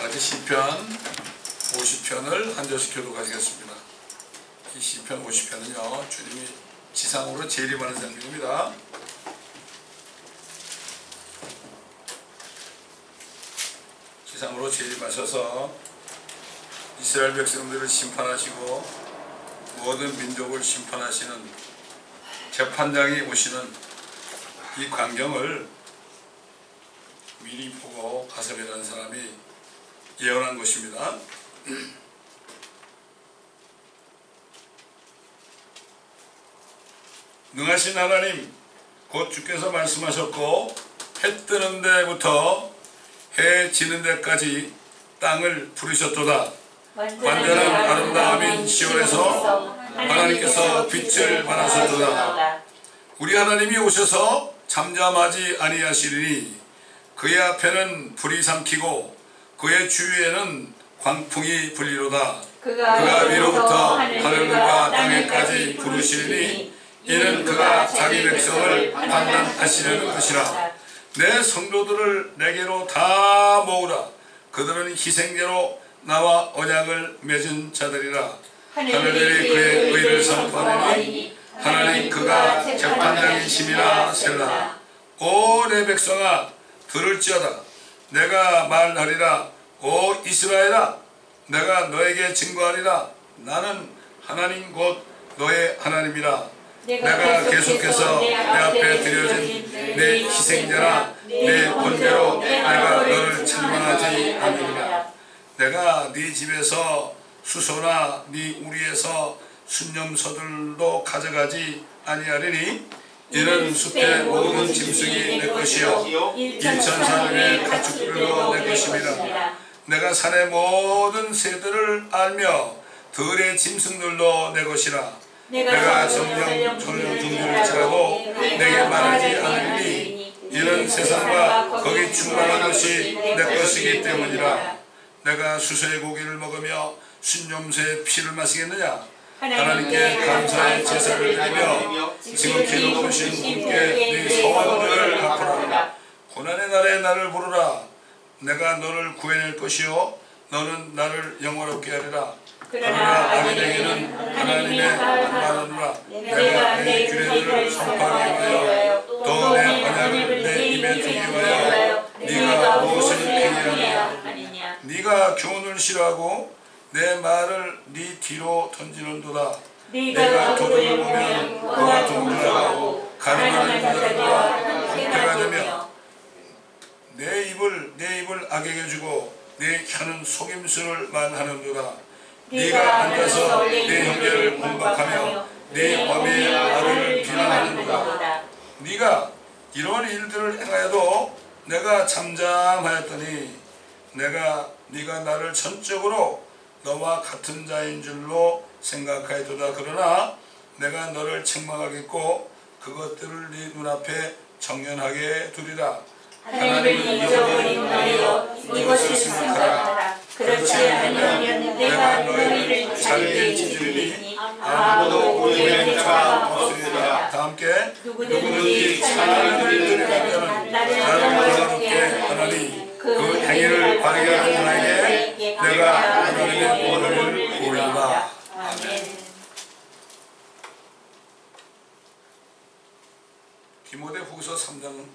같이 시편 50편을 한 절씩 교독하시겠습니다. 이 시편 50편은요, 주님이 지상으로 재림하는 장면입니다. 지상으로 재림하셔서 이스라엘 백성들을 심판하시고 모든 민족을 심판하시는 재판장이 오시는 이 광경을 미리 보고 가섭이라는 사람이 예언한 것입니다. 능하신 하나님, 곧 주께서 말씀하셨고 해 뜨는 데부터 해 지는 데까지 땅을 부르셨도다. 완전한 아름다움인 시온에서 하나님께서 빛을 발하셨도다. 우리 하나님이 오셔서 잠잠하지 아니하시리니 그의 앞에는 불이 삼키고 그의 주위에는 광풍이 불리로다. 그가 위로부터 하늘과 땅에까지 부르시리니 이는 그가 자기 백성을 판단하시려는 것이라. 내 성도들을 내게로 다 모으라. 그들은 희생제로 나와 언약을 맺은 자들이라. 하늘들이 그의 의를 선포하니 하나님 그가 재판장이심이라. 셀라. 오 내 백성아, 들을지어다. 내가 말하리라. 오 이스라엘아, 내가 너에게 증거하리라. 나는 하나님 곧 너의 하나님이라. 내가 계속해서 내 앞에 드려진 내 희생자라. 내 본대로 내가 너를 찬양하지 않으리라. 내가 네 집에서 수소나 네 우리에서 순념소들도 가져가지 아니하리니 이는 숲의 모든 짐승이 내 것이요 일천산의 가축들도 내 것입니다. 내가 산의 모든 새들을 알며 들의 짐승들도 내 것이라. 내가 정령 중들을지라도 내게 말하지 않으리니 이는 세상과 거기 충만한 것이 내 것이기 때문이라. 내가 수소의 고기를 먹으며 순념새의 피를 마시겠느냐? 하나님께 감사의 제사를 드리며 지극히 높으신 분께 네 소원들을 갚으라. 고난의 날에 나를 부르라. 내가 너를 구해낼 것이요 너는 나를 영화롭게 하리라. 그러나 악인에게는 하나님의 말하노라. 내가 내 규례들을 선포하기 위하여 또 내 언약을 내 입에 두기 위하여 네가 무엇을 행하느냐? 네가 교훈을 싫어하고 내 말을 네 뒤로 던지는도다. 내가 도둑을 보면 그가 동조하고 가늠하는 자들과 형태가 되며 내 입을 악에게 주고 내 혀는 속임수를 말하는도다. 네가 앉아서 내 형제를 공박하며 내 범의 아들을 비난하는도다. 네가 이런 일들을 행하여도 내가 잠잠하였더니 네가 나를 전적으로 너와 같은 자인 줄로 생각하였도다. 그러나 내가 너를 책망하겠고 그것들을 네 눈앞에 정연하게 두리라. 하나님을 잊어버린 나여 이것을 생각하라. 그렇지 않으면 내가 너희를 잘게 찢으리니 아무도 구원의 자가 없으리라. 다 함께 누구든지 찬양을 드리려면 나를 영화롭게 하나니 그 행위를 바르게 하는 자에게 내가 하나님의 은혜를 보이리라. 아멘. 디모데후서 3장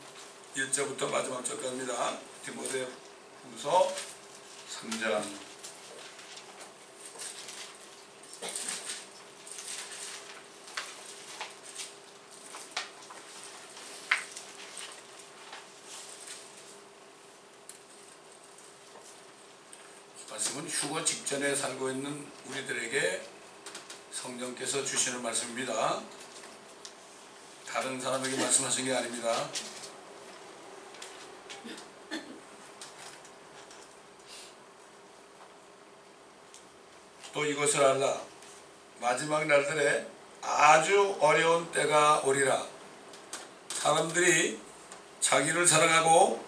1절부터 마지막 절까지입니다. 디모데후서 3장. 말씀은 휴거 직전에 살고 있는 우리들에게 성령께서 주시는 말씀입니다. 다른 사람에게 말씀하신 게 아닙니다. 또 이것을 알라. 마지막 날들에 아주 어려운 때가 오리라. 사람들이 자기를 사랑하고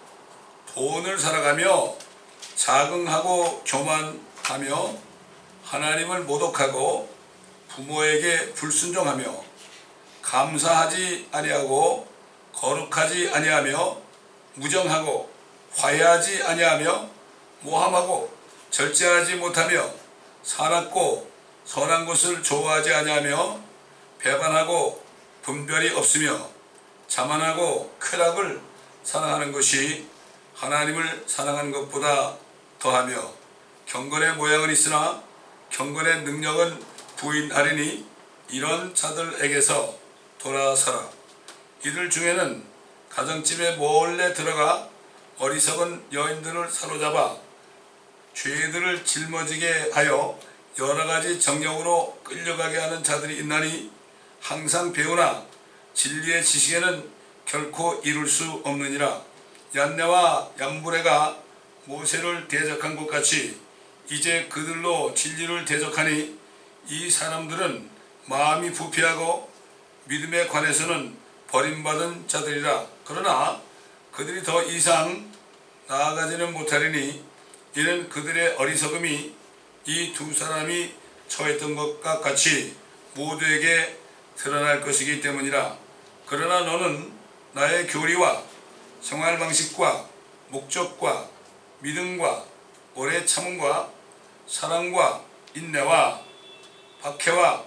돈을 사랑하며 자긍하고 교만하며 하나님을 모독하고 부모에게 불순종하며 감사하지 아니하고 거룩하지 아니하며 무정하고 화해하지 아니하며 모함하고 절제하지 못하며 사납고 선한 것을 좋아하지 아니하며 배반하고 분별이 없으며 자만하고 쾌락을 사랑하는 것이 하나님을 사랑하는 것보다 더하며 경건의 모양은 있으나 경건의 능력은 부인하리니 이런 자들에게서 돌아서라. 이들 중에는 가정집에 몰래 들어가 어리석은 여인들을 사로잡아 죄들을 짊어지게 하여 여러가지 정욕으로 끌려가게 하는 자들이 있나니 항상 배우나 진리의 지식에는 결코 이룰 수 없느니라. 얀네와 얌브레가 모세를 대적한 것 같이 이제 그들로 진리를 대적하니 이 사람들은 마음이 부패하고 믿음에 관해서는 버림받은 자들이라. 그러나 그들이 더 이상 나아가지는 못하리니 이는 그들의 어리석음이 이 두 사람이 처했던 것과 같이 모두에게 드러날 것이기 때문이라. 그러나 너는 나의 교리와 생활 방식과 목적과 믿음과 오래 참음과 사랑과 인내와 박해와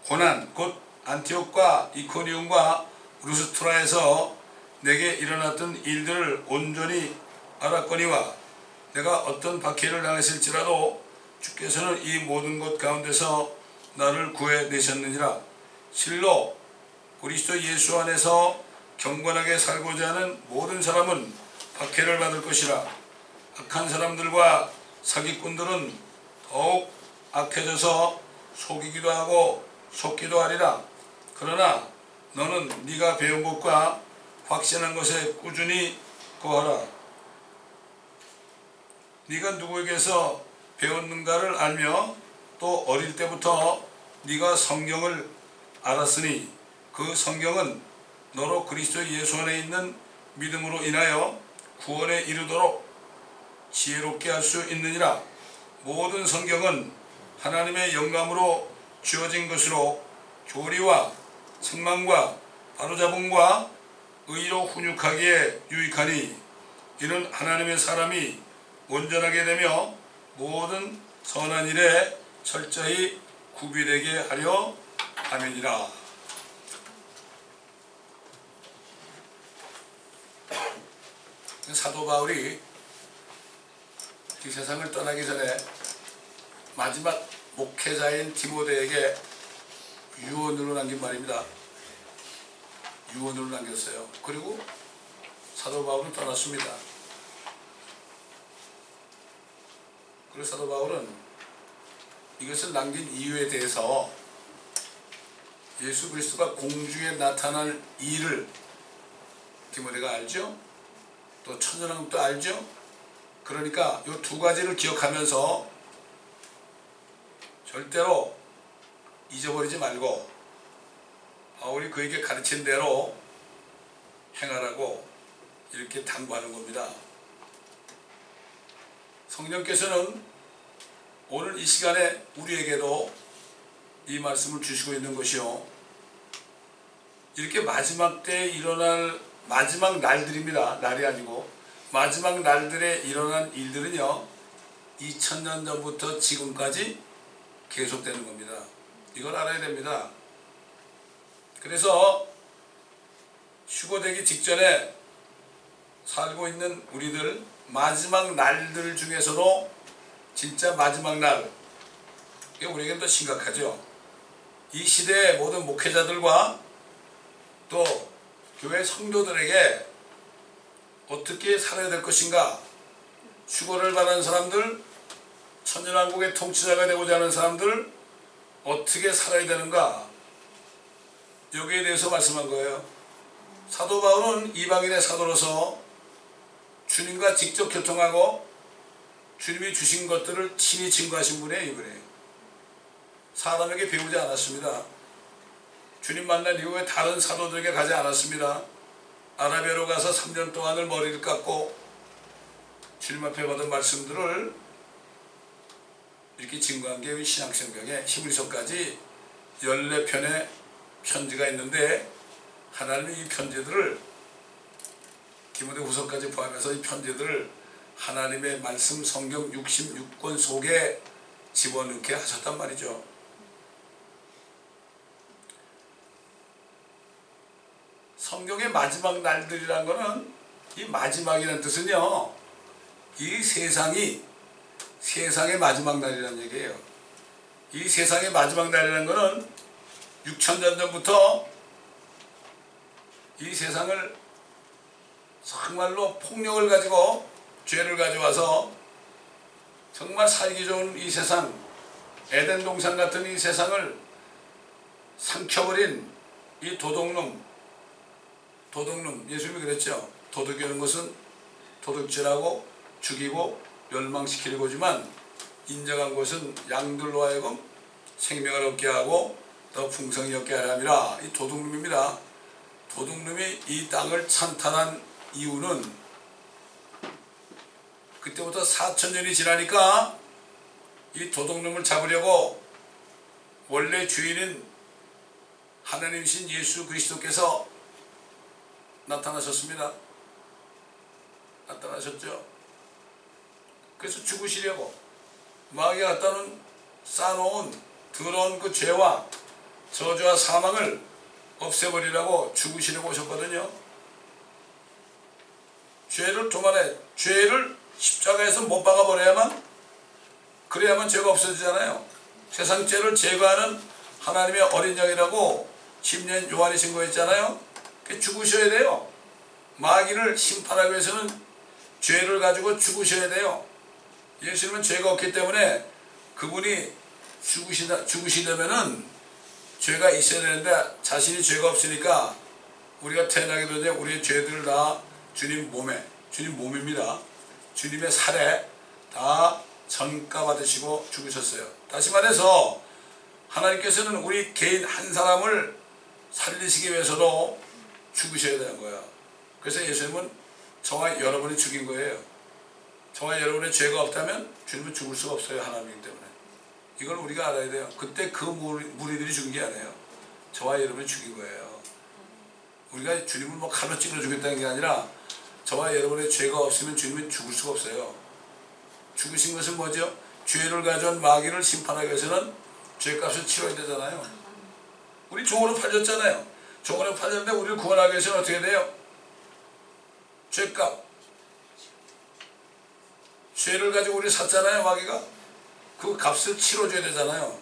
고난 곧 안티옥과 이코니움과 루스트라에서 내게 일어났던 일들을 온전히 알았거니와 내가 어떤 박해를 당했을지라도 주께서는 이 모든 것 가운데서 나를 구해내셨느니라. 실로 그리스도 예수 안에서 경건하게 살고자 하는 모든 사람은 박해를 받을 것이라. 악한 사람들과 사기꾼들은 더욱 악해져서 속이기도 하고 속기도 하리라. 그러나 너는 네가 배운 것과 확신한 것에 꾸준히 거하라. 네가 누구에게서 배웠는가를 알며 또 어릴 때부터 네가 성경을 알았으니 그 성경은 너로 그리스도 예수 안에 있는 믿음으로 인하여 구원에 이르도록 지혜롭게 할 수 있느니라. 모든 성경은 하나님의 영감으로 주어진 것으로 교리와 책망과 바로잡음과 의로 훈육하기에 유익하니 이는 하나님의 사람이 온전하게 되며 모든 선한 일에 철저히 구비되게 하려 함이니라. 사도 바울이 이 세상을 떠나기 전에 마지막 목회자인 디모데에게 유언으로 남긴 말입니다. 유언으로 남겼어요. 그리고 사도 바울은 떠났습니다. 그래서 사도 바울은 이것을 남긴 이유에 대해서 예수 그리스도가 공중에 나타날 일을 디모데가 알죠? 또 천연왕국도 알죠? 그러니까 이 두 가지를 기억하면서 절대로 잊어버리지 말고 바울이 그에게 가르친 대로 행하라고 이렇게 당부하는 겁니다. 성령께서는 오늘 이 시간에 우리에게도 이 말씀을 주시고 있는 것이요, 이렇게 마지막 때에 일어날 마지막 날들입니다. 날이 아니고 마지막 날들에 일어난 일들은요 2000년 전부터 지금까지 계속되는 겁니다. 이걸 알아야 됩니다. 그래서 휴거되기 직전에 살고 있는 우리들, 마지막 날들 중에서도 진짜 마지막 날, 이게 우리에게는 더 심각하죠. 이 시대의 모든 목회자들과 또 교회 성도들에게 어떻게 살아야 될 것인가, 휴거를 바라는 사람들, 천년왕국의 통치자가 되고자 하는 사람들 어떻게 살아야 되는가, 여기에 대해서 말씀한 거예요. 사도 바울은 이방인의 사도로서 주님과 직접 교통하고 주님이 주신 것들을 친히 증거하신 분이에요. 이분이 사람에게 배우지 않았습니다. 주님 만난 이후에 다른 사도들에게 가지 않았습니다. 아라비아로 가서 3년 동안을 머리를 깎고 주님 앞에 받은 말씀들을 이렇게 증거한 게 신약성경에 히브리서까지 14편의 편지가 있는데, 하나님이 이 편지들을 디모데 후서까지 포함해서 이 편지들을 하나님의 말씀 성경 66권 속에 집어넣게 하셨단 말이죠. 성경의 마지막 날들이란 거는, 이 마지막이라는 뜻은요, 이 세상의 마지막 날이라는 얘기예요. 이 세상의 마지막 날이라는 거는 6,000년 전부터 이 세상을 정말로 폭력을 가지고 죄를 가져와서 정말 살기 좋은 이 세상, 에덴 동산 같은 이 세상을 삼켜버린 이 도둑놈, 예수님이 그랬죠. 도둑이 오는 것은 도둑질하고 죽이고 멸망시키려고 하지만 인정한 것은 양들로 하여금 생명을 얻게 하고 더 풍성히 얻게 하람이라. 이 도둑놈입니다. 도둑놈이 이 땅을 찬탈한 이유는 그때부터 4,000년이 지나니까 이 도둑놈을 잡으려고 원래 주인인 하나님이신 예수 그리스도께서 나타나셨습니다. 나타나셨죠. 그래서 죽으시려고 마귀가 쌓아놓은 더러운 그 죄와 저주와 사망을 없애버리라고 죽으시려고 오셨거든요. 죄를 도만해, 죄를 십자가에서 못 박아버려야만, 그래야만 죄가 없어지잖아요. 세상 죄를 제거하는 하나님의 어린 양이라고 침례 요한이 증거했잖아요. 죽으셔야 돼요. 마귀를 심판하기 위해서는 죄를 가지고 죽으셔야 돼요. 예수님은 죄가 없기 때문에 그분이 죽으시려면은 죄가 있어야 되는데 자신이 죄가 없으니까 우리가 태어나게 되는데 우리의 죄들을 다 주님 몸입니다. 주님의 살에 다 전가받으시고 죽으셨어요. 다시 말해서 하나님께서는 우리 개인 한 사람을 살리시기 위해서도 죽으셔야 되는 거야. 그래서 예수님은 저와 여러분이 죽인 거예요. 저와 여러분의 죄가 없다면 주님은 죽을 수가 없어요. 하나님이기 때문에. 이걸 우리가 알아야 돼요. 그때 그 무리들이 죽은 게 아니에요. 저와 여러분이 죽인 거예요. 우리가 주님을 뭐 칼로 찔러 죽였다는 게 아니라 저와 여러분의 죄가 없으면 주님은 죽을 수가 없어요. 죽으신 것은 뭐죠? 죄를 가져온 마귀를 심판하기 위해서는 죄값을 치러야 되잖아요. 우리 종으로 팔렸잖아요. 종으로 팔렸는데 우리를 구원하기 위해서는 어떻게 돼요? 죄값. 죄를 가지고 우리 샀잖아요, 마귀가. 그 값을 치러줘야 되잖아요.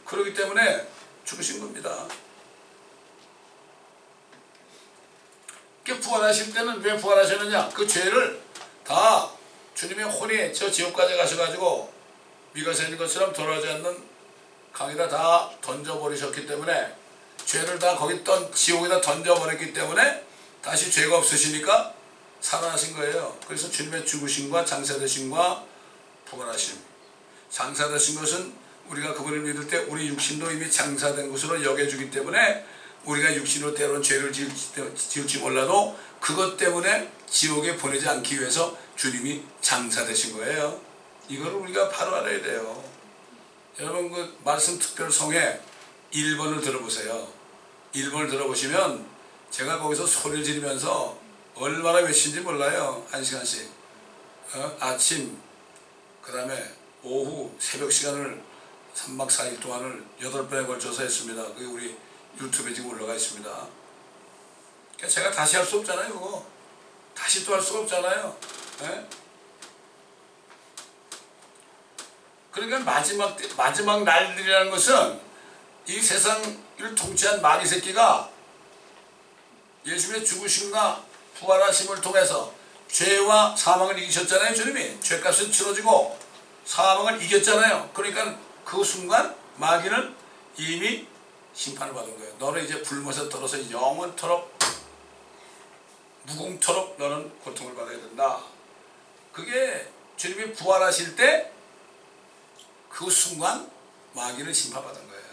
그렇기 때문에 죽으신 겁니다. 부활하실 때는 왜 부활하셨느냐? 그 죄를 다 주님의 혼이 저 지옥까지 가셔가지고 미가서 있는 것처럼 돌아오지 않는 강에다 다 던져버리셨기 때문에, 죄를 다 거기 지옥에다 던져버렸기 때문에 다시 죄가 없으시니까 살아나신 거예요. 그래서 주님의 죽으심과 장사되심과 부활하심. 장사되신 것은 우리가 그분을 믿을 때 우리 육신도 이미 장사된 것으로 여겨주기 때문에 우리가 육신으로 때로는 죄를 지을지 몰라도 그것 때문에 지옥에 보내지 않기 위해서 주님이 장사되신 거예요. 이걸 우리가 바로 알아야 돼요. 여러분 그 말씀 특별송에 1번을 들어보세요. 1번을 들어보시면 제가 거기서 소리를 지르면서 얼마나 외친지 몰라요. 1시간씩. 아침, 그 다음에 오후, 새벽 시간을 3박 4일 동안을 8번에 걸쳐서 했습니다. 그게 우리 유튜브에 지금 올라가 있습니다. 그러니까 제가 다시 할 수 없잖아요. 그거 다시 또 할 수가 없잖아요. 네? 그러니까 마지막 날들이라는 것은 이 세상을 통치한 마귀 새끼가 예수님의 죽으심과 부활하심을 통해서 죄와 사망을 이기셨잖아요. 주님이 죄값을 치러지고 사망을 이겼잖아요. 그러니까 그 순간 마귀는 이미 심판을 받은 거예요. 너는 이제 불못에 떨어서 영원토록 무궁토록 너는 고통을 받아야 된다. 그게 주님이 부활하실 때 그 순간 마귀는 심판받은 거예요.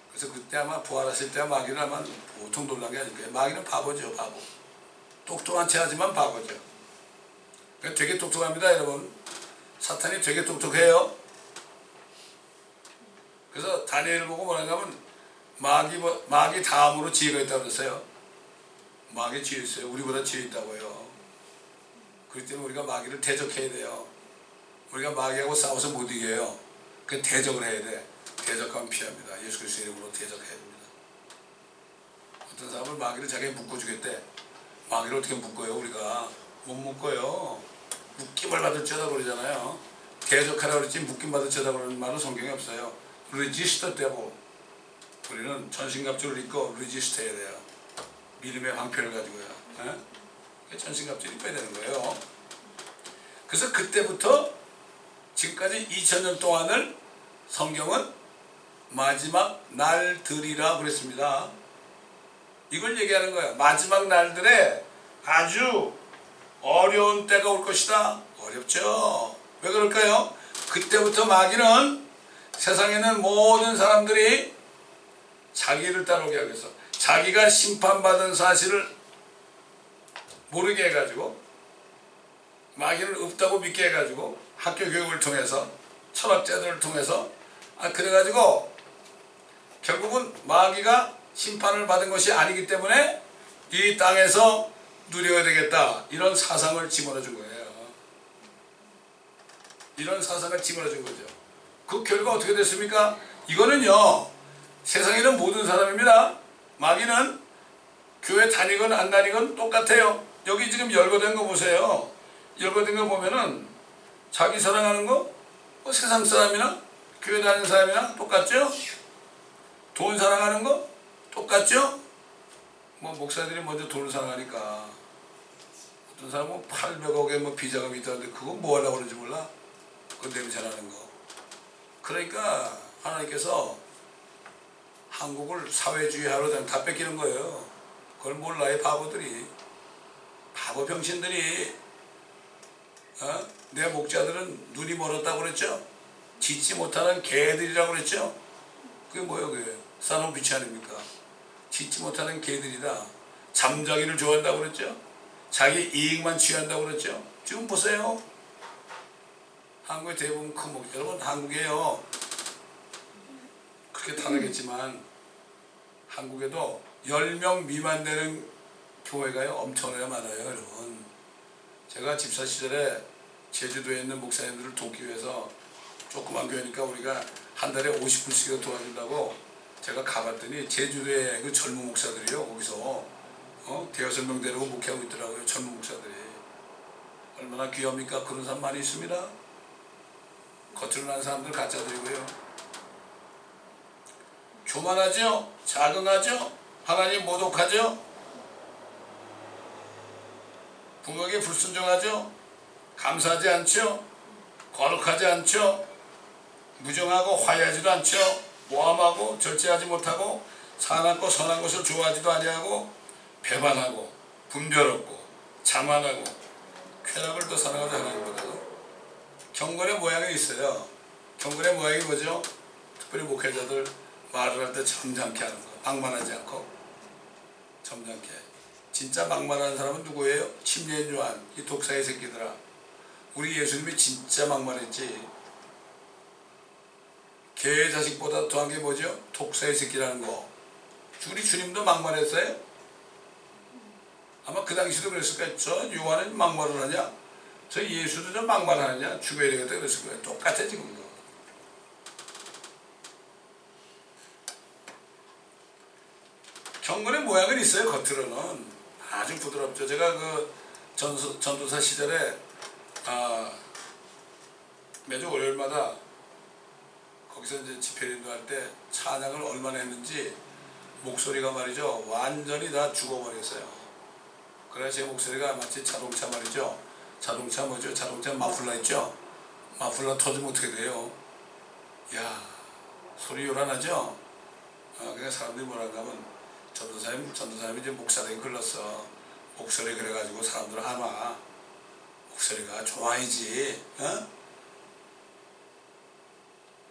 그래서 그때 아마 부활하실 때 마귀는 아마 보통 놀란 게 아닐 거예요. 마귀는 바보죠. 바보. 똑똑한 체 하지만 바보죠. 그러니까 되게 똑똑합니다. 여러분. 사탄이 되게 똑똑해요. 그래서 다니엘을 보고 뭐라고 하면 마귀 다음으로 지혜가 있다고 그랬어요. 마귀 지혜 있어요. 우리보다 지혜 있다고요. 그렇기 때문에 우리가 마귀를 대적해야 돼요. 우리가 마귀하고 싸워서 못 이겨요. 그 대적을 해야 돼. 대적하면 피합니다. 예수 그리스도 이름으로 대적해야 됩니다. 어떤 사람을 마귀를 자기가 묶어주겠대. 마귀를 어떻게 묶어요? 우리가 못 묶어요. 묶임을 받을지어다 그러잖아요. 대적하라 그랬지 묶임 받을지어다 그러는 말은 성경에 없어요. resist the devil. 우리는 전신갑주를 입고 resist 해야 돼요. 믿음의 방패를 가지고요. 전신갑주를 입어야 되는 거예요. 그래서 그때부터 지금까지 2000년 동안을 성경은 마지막 날들이라 그랬습니다. 이걸 얘기하는 거예요. 마지막 날들에 아주 어려운 때가 올 것이다. 어렵죠. 왜 그럴까요? 그때부터 마귀는 세상에 있는 모든 사람들이 자기를 따르게 하겠어. 자기가 심판받은 사실을 모르게 해가지고 마귀는 없다고 믿게 해가지고 학교 교육을 통해서 철학자들을 통해서 그래가지고 결국은 마귀가 심판을 받은 것이 아니기 때문에 이 땅에서 누려야 되겠다. 이런 사상을 집어넣어 준 거예요. 이런 사상을 집어넣어 준 거죠. 그 결과 어떻게 됐습니까? 이거는요. 세상에는 모든 사람입니다. 마귀는 교회 다니건 안 다니건 똑같아요. 여기 지금 열거된 거 보세요. 열거된 거 보면은 자기 사랑하는 거 뭐 세상 사람이나 교회 다니는 사람이나 똑같죠? 돈 사랑하는 거 똑같죠? 뭐 목사들이 먼저 돈을 사랑하니까 어떤 사람은 800억에 뭐 비자금이 있다는데 그거 뭐 하려고 그러는지 몰라? 그거 냄새나는 거. 그러니까 하나님께서 한국을 사회주의하러 그냥 다 뺏기는 거예요. 그걸 몰라요. 바보들이. 바보 병신들이. 내 목자들은 눈이 멀었다고 그랬죠? 짖지 못하는 개들이라고 그랬죠? 그게 뭐예요? 그게 산업 비치 아닙니까? 짖지 못하는 개들이다. 잠자기를 좋아한다고 그랬죠? 자기 이익만 취한다고 그랬죠? 지금 보세요. 한국의 대부분 큰 목자. 여러분 한국에요. 그렇게 다르겠지만 한국에도 10명 미만 되는 교회가요 엄청나게 많아요. 여러분 제가 집사 시절에 제주도에 있는 목사님들을 돕기 위해서 조그만 교회니까 우리가 한 달에 50불씩을 도와준다고 제가 가봤더니 제주도에 그 젊은 목사들이요 거기서 대여섯 명 데리고 목회하고 있더라고요. 젊은 목사들이. 얼마나 귀합니까? 그런 사람 많이 있습니다. 겉으로 난 사람들 가짜들이고요. 교만하죠? 자긍하죠? 하나님 모독하죠? 부모에게 불순종하죠? 감사하지 않죠? 거룩하지 않죠? 무정하고 화해하지도 않죠? 모함하고 절제하지 못하고 사납고 선한 것을 좋아하지도 아니하고 배반하고 분별없고 자만하고 쾌락을 더 사랑하지 하나님보다도. 경건의 모양이 있어요. 경건의 모양이 뭐죠? 특별히 목회자들 말을 할 때 점잖게 하는 거. 막말하지 않고 점잖게. 진짜 막말하는 사람은 누구예요? 침례인 요한, 이 독사의 새끼들아. 우리 예수님이 진짜 막말했지. 개의 자식보다 더한 게 뭐죠? 독사의 새끼라는 거. 우리 주님도 막말했어요? 아마 그 당시도 그랬을 거예요. 저 요한은 막말을 하냐? 저 예수도 저 막말하느냐? 죽여야 되겠다 그랬을 거예요. 똑같아 지금도. 경건의 모양은 있어요. 겉으로는 아주 부드럽죠. 제가 그 전도사 시절에 매주 월요일마다 거기서 이제 집회인도할 때 찬양을 얼마나 했는지 목소리가 말이죠 완전히 다 죽어버렸어요. 그래서 제 목소리가 마치 자동차 말이죠. 자동차 뭐죠? 자동차 마플라 있죠? 마플라 터지면 어떻게 돼요? 야 소리 요란하죠? 그러니까 사람들이 뭐라고 하면 전도사님이 이제 목사되게 글렀어. 목소리 그래가지고 사람들은 안 와. 목소리가 좋아야지.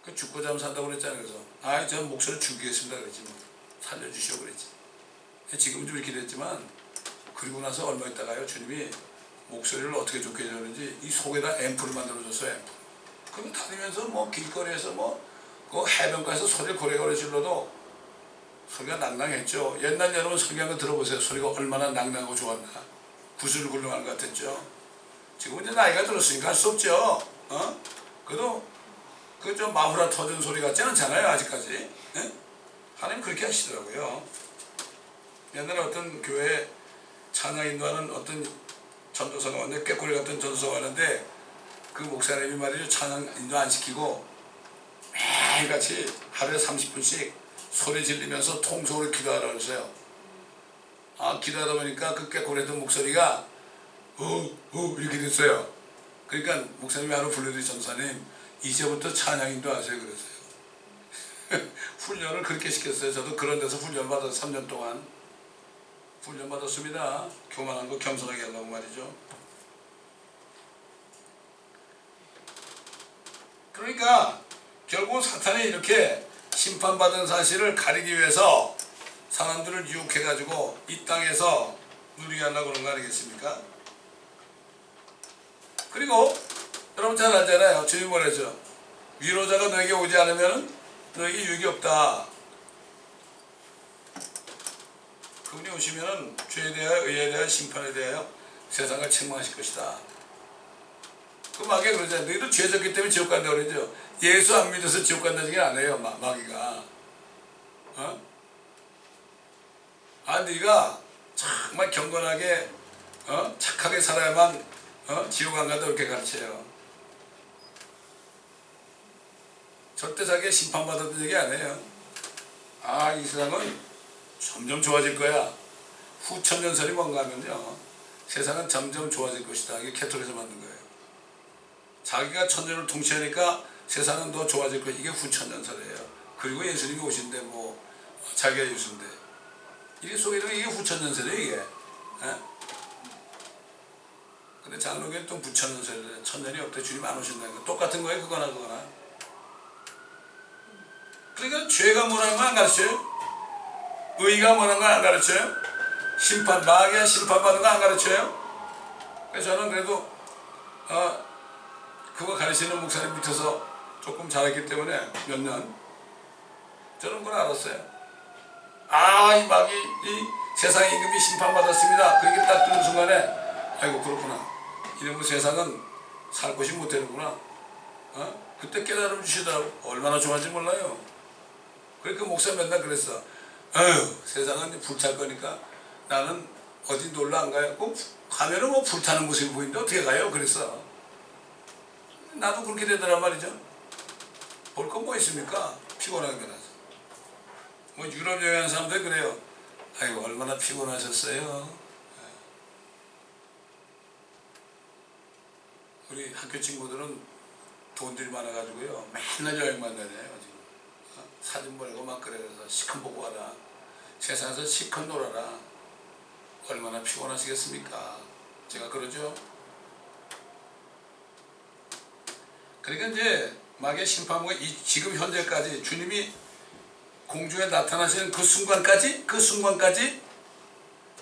그 죽고 잠 산다고 그랬잖아요. 그래서 저 목소리 죽이겠습니다 그랬지 뭐. 살려주시오 그랬지. 지금 좀 이렇게 됐지만 그리고 나서 얼마 있다가요 주님이 목소리를 어떻게 좋게 해줬는지 이 속에다 앰프를 만들어줬어요. 앰프. 그거 다니면서 뭐 길거리에서 그 해변가에서 소리를 고래고래 질러도 소리가 낭낭했죠. 옛날 여러분 설교한 거 들어보세요. 소리가 얼마나 낭낭하고 좋았나. 구슬 굴러가는 것 같았죠. 지금은 이제 나이가 들었으니까 할 수 없죠. 그래도 그 좀 마후라 터진 소리 같지 않잖아요, 아직까지. 예? 하나님 그렇게 하시더라고요. 옛날에 어떤 교회 찬양 인도하는 어떤 전도사가 왔는데, 꾀꼬리 같은 전도사가 왔는데, 그 목사님이 말이죠, 찬양 인도 안 시키고 매일같이 하루에 30분씩 소리 지르면서 통속으로 기도하라고 했어요. 기도하다 보니까 그 꾀꼬리 했던 목소리가 이렇게 됐어요. 그러니까 목사님이 하루 불러드린 전도사님, 이제부터 찬양 인도 하세요 그랬어요. 훈련을 그렇게 시켰어요. 저도 그런 데서 훈련 받아서 3년 동안 훈련 받았습니다. 교만한 거 겸손하게 하려고 말이죠. 그러니까 결국 사탄이 이렇게 심판받은 사실을 가리기 위해서 사람들을 유혹해가지고 이 땅에서 누리게 하려고 그런 거 아니겠습니까? 그리고 여러분 잘 알잖아요. 주님이 뭐랬죠? 위로자가 너에게 오지 않으면 너에게 유익이 없다. 그분이 오시면은 죄에 대하여, 의에 대하여, 심판에 대하여 세상을 책망하실 것이다. 그 마귀가 그러잖아요. 너희도 죄 졌기 때문에 지옥 간다고 그러죠. 예수 안 믿어서 지옥 간다는 얘기는 안 해요, 마귀가. 네가 정말 경건하게, 착하게 살아야만, 지옥 안 간다, 이렇게 가르쳐요. 절대 자기가 심판받았던 얘기 안 해요. 이 세상은 점점 좋아질 거야. 후천년설이 뭔가 하면요, 세상은 점점 좋아질 것이다. 이게 캐톨에서 만든 거예요. 자기가 천년을 통치하니까 세상은 더 좋아질 것이다. 이게 후천년설이에요. 그리고 예수님이 오신대, 자기가 예수인데. 이게 속에는 이게 후천년설이에요, 이게. 근데 장로교는 또 부천년설이래. 천년이 없대. 주님 안 오신다는 거. 똑같은 거예요, 그거나. 그러니까 죄가 뭐라는 거 안 가르쳐요? 의가 뭐라는 거 안 가르쳐요? 마귀가 심판받는 거 안 가르쳐요? 그래서 저는 그래도 그거 가르치는 목사님 밑에서 조금 자랐기 때문에 몇 년 저는 그걸 알았어요. 이 마귀, 이 세상의 임금이 심판받았습니다. 그렇게 딱 뜨는 순간에 아이고 그렇구나. 이러면 세상은 살 곳이 못 되는구나. 그때 깨달음 주시더라고. 얼마나 좋아한지 몰라요. 그러니까 목사 맨날 그랬어. 세상은 불탈 거니까 나는 어디 놀러 안 가요. 가면은 불타는 모습이 보이는데 어떻게 가요? 그랬어. 나도 그렇게 되더란 말이죠. 볼 건 뭐 있습니까? 피곤하게 변하죠. 유럽 여행하는 사람들 그래요. 아이고 얼마나 피곤하셨어요. 우리 학교 친구들은 돈들이 많아가지고요, 맨날 여행만 다녀요. 지금 사진 보내고 막 그래서 시큰 보고 와라, 세상에서 시큰 놀아라. 얼마나 피곤하시겠습니까? 제가 그러죠. 그러니까 이제 마귀의 심판과 지금 현재까지 주님이 공중에 나타나시는 그 순간까지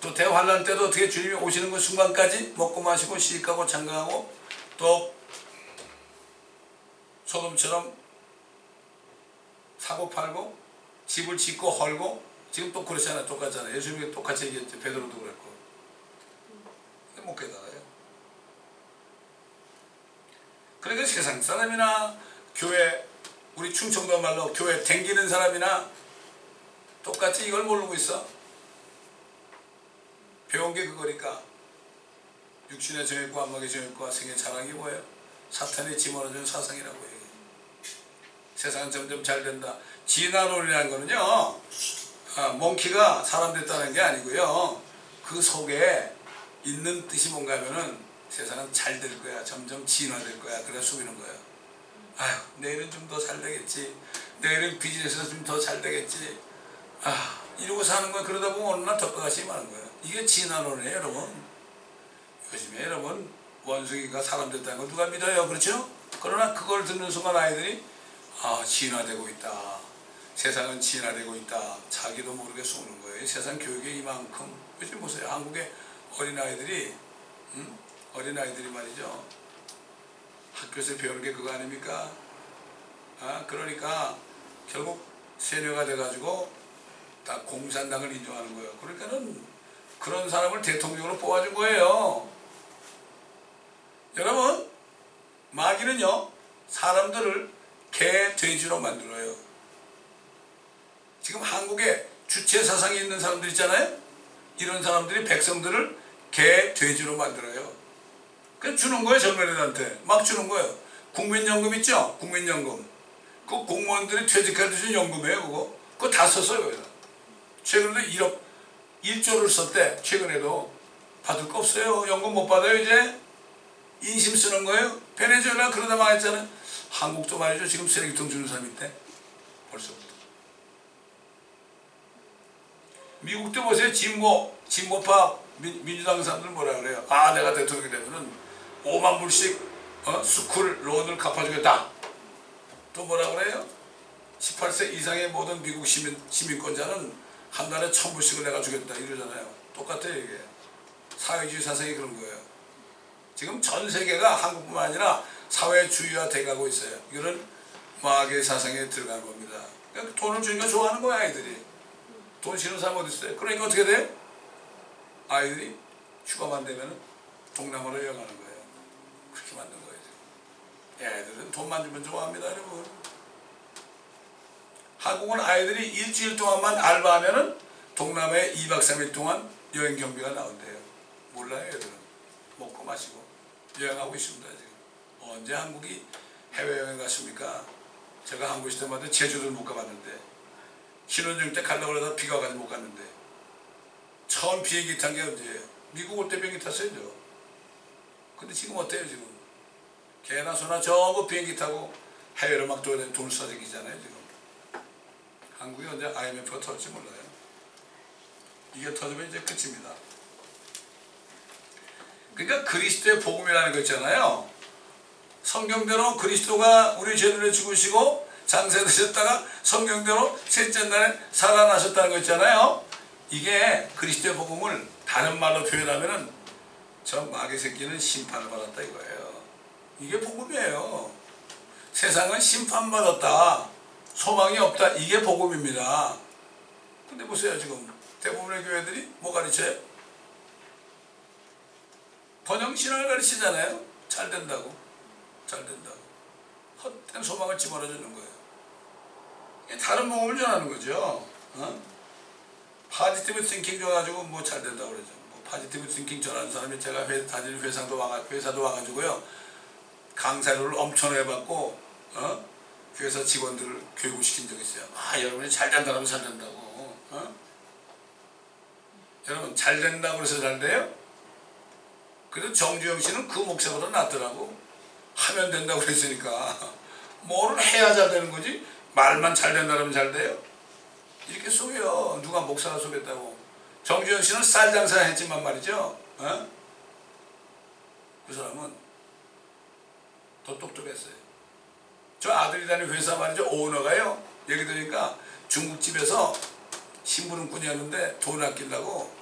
또 대환란 때도 어떻게 주님이 오시는 그 순간까지 먹고 마시고 시집가고 장가가고 또 소돔처럼 사고 팔고 집을 짓고 헐고 지금 또 그렇잖아요. 똑같잖아요. 예수님이 똑같이 얘기했죠. 베드로도 그랬고. 근데 못 깨달아요. 그러니까 세상 사람이나 교회, 우리 충청도 말로 교회 댕기는 사람이나 똑같이 이걸 모르고 있어. 배운 게 그거니까. 육신의 정욕과 안목의 정욕과 생의 자랑이 뭐예요? 사탄이 집어넣어준 사상이라고 해요. 세상은 점점 잘 된다. 진화론이라는 거는요, 몽키가 사람 됐다는 게 아니고요, 그 속에 있는 뜻이 뭔가 하면은 세상은 잘 될 거야. 점점 진화될 거야. 그래 숨기는 거예요. 내일은 좀 더 잘 되겠지. 내일은 비즈니스에서 좀 더 잘 되겠지. 이러고 사는 거야. 그러다 보면 어느 날 덕가가시 많은 거예요. 이게 진화론이에요, 여러분. 요즘에 여러분, 원숭이가 사람 됐다는 걸 누가 믿어요? 그렇죠? 그러나 그걸 듣는 순간 아이들이 진화되고 있다. 세상은 진화되고 있다. 자기도 모르게 속는 거예요. 세상 교육에 이만큼. 요즘 보세요. 한국의 어린아이들이 어린아이들이 말이죠. 학교에서 배우는 게 그거 아닙니까? 그러니까 결국 세뇌가 돼가지고 다 공산당을 인정하는 거예요. 그러니까는 그런 사람을 대통령으로 뽑아준 거예요. 여러분, 마귀는요 사람들을 개, 돼지로 만들어요. 지금 한국에 주체 사상이 있는 사람들 있잖아요. 이런 사람들이 백성들을 개, 돼지로 만들어요. 그냥 주는 거예요. 젊은이들한테 막 주는 거예요. 국민연금 있죠? 국민연금. 그 공무원들이 퇴직할 때 준 연금이에요. 그거 다 썼어요. 거기다. 최근에도 1조를 썼대. 최근에도 받을 거 없어요. 연금 못 받아요. 이제 인심 쓰는 거예요. 베네수엘라 그러다 망했잖아요. 한국도 말이죠. 지금 쓰레기통 주는 사람이 있대. 벌써부터. 미국도 보세요. 진보파 민주당 사람들 뭐라 그래요? 아, 내가 대통령이 되면은 5만 불씩 스쿨 론을 갚아주겠다. 또 뭐라 그래요? 18세 이상의 모든 미국 시민권자는 한 달에 1,000불씩을 내가 주겠다 이러잖아요. 똑같아요. 이게 사회주의 사상이 그런 거예요. 지금 전 세계가 한국뿐만 아니라 사회주의화 돼가고 있어요. 이거는 마귀의 사상에 들어간 겁니다. 그러니까 돈을 주니까 좋아하는 거야. 아이들이. 돈 싫은 사람 어디 있어요? 그러니까 어떻게 돼요? 아이들이 휴가만 되면 동남아로 여행하는 거예요. 그렇게 만든 거예요. 애들은 돈만 주면 좋아합니다. 여러분. 한국은 아이들이 일주일 동안만 알바하면은 동남아에 2박 3일 동안 여행 경비가 나온대요. 몰라요. 애들은. 먹고 마시고 여행하고 있습니다. 지금. 언제 한국이 해외여행 갔습니까? 제가 한국 있을 때마다 제주도를 못 가봤는데 신혼여행 때 가려고 그러다 비가 와가지고 못 갔는데 처음 비행기 탄 게 언제예요? 미국 올 때 비행기 탔어요. 저. 근데 지금 어때요? 지금 개나 소나 전부 비행기 타고 해외로 막 돈을 쏴대기잖아요. 지금 한국이 언제 IMF가 터질지 몰라요. 이게 터지면 이제 끝입니다. 그러니까 그리스도의 복음이라는 거 있잖아요. 성경대로 그리스도가 우리 죄를 죽으시고 장사되셨다가 성경대로 셋째 날에 살아나셨다는 거 있잖아요. 이게 그리스도의 복음을 다른 말로 표현하면은 저 마귀 새끼는 심판을 받았다 이거예요. 이게 복음이에요. 세상은 심판받았다. 소망이 없다. 이게 복음입니다. 근데 보세요. 지금 대부분의 교회들이 뭐 가르쳐요? 번영신앙을 가르치잖아요. 잘 된다고. 잘 된다고. 헛된 소망을 집어넣어주는 거예요. 다른 복음을 전하는 거죠. 파지티브 띵킹 줘가지고 뭐 잘 된다고 그러죠. 뭐 파지티브 띵킹 전하는 사람이 제가 다니는 회사도 와가지고요. 강사를 엄청 해봤고, 회사 직원들을 교육을 시킨 적이 있어요. 아, 여러분이 잘 된다고 잘 된다고. 여러분, 잘 된다고 그래서 잘 돼요? 그래도 정주영 씨는 그 목사보다 낫더라고. 하면 된다고 그랬으니까. 뭐를 해야 잘 되는 거지? 말만 잘 된다면 잘 돼요? 이렇게 속여. 누가 목사가 속였다고. 정주영 씨는 쌀 장사 했지만 말이죠. 그 사람은 더 똑똑했어요. 저 아들이 다니는 회사 말이죠. 오너가요. 얘기 들으니까 중국집에서 심부름꾼이었는데 돈 아끼려고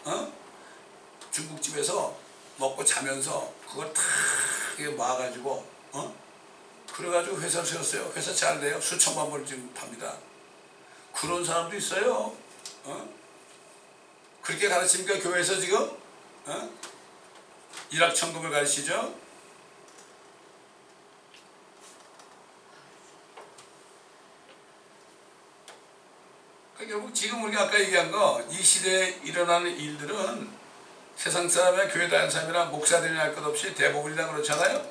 중국집에서 먹고 자면서 그걸 다 모아가지고 그래가지고 회사를 세웠어요. 회사 잘 돼요. 수천만 불 지금 팝니다. 그런 사람도 있어요. 그렇게 가르칩니까? 교회에서 지금? 일확천금을 가르치죠? 결국 지금 우리가 아까 얘기한 거, 이 시대에 일어나는 일들은 세상 사람이나 교회 다니는 사람이나 목사들이나 할 것 없이 대부분이다 그렇잖아요.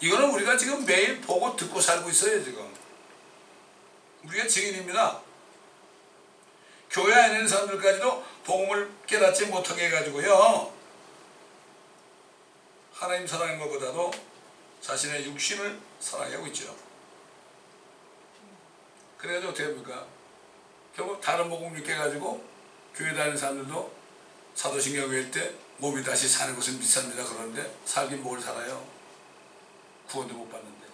이거는 우리가 지금 매일 보고 듣고 살고 있어요. 지금 우리가 증인입니다. 교회 안에 있는 사람들까지도 복음을 깨닫지 못하게 해가지고요, 하나님 사랑하는 것보다도 자신의 육신을 사랑하고 있죠. 그래가지고 어떻게 합니까? 결국 다른 복음을 믿게 해가지고 교회 다니는 사람들도 사도신경 외울 때 몸이 다시 사는 것은 비쌉니다. 그러는데 살긴 뭘 살아요? 구원도 못 받는데.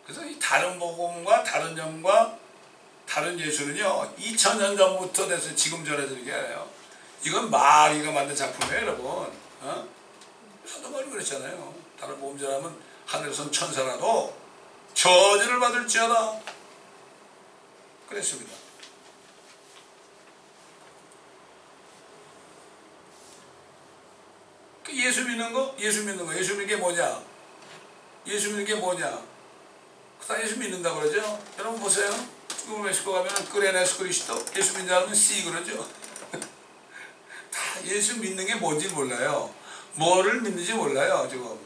그래서 이 다른 복음과 다른 점과 다른 예수는요 2000년 전부터 돼서 지금 전해지는 게 아니에요. 이건 마귀가 만든 작품이에요. 여러분. 사도바울이 그랬잖아요. 다른 복음 전하면 하늘에선 천사라도 저주를 받을지어다 그랬습니다. 예수 믿는 거? 예수 믿는 거. 예수 믿는 게 뭐냐? 예수 믿는 게 뭐냐? 다 예수 믿는다 그러죠? 여러분 보세요. 지금 멕시코 가면 끄레네스 그리스도 예수 믿는다면 씨 그러죠? 다 예수 믿는 게 뭔지 몰라요. 뭐를 믿는지 몰라요 지금.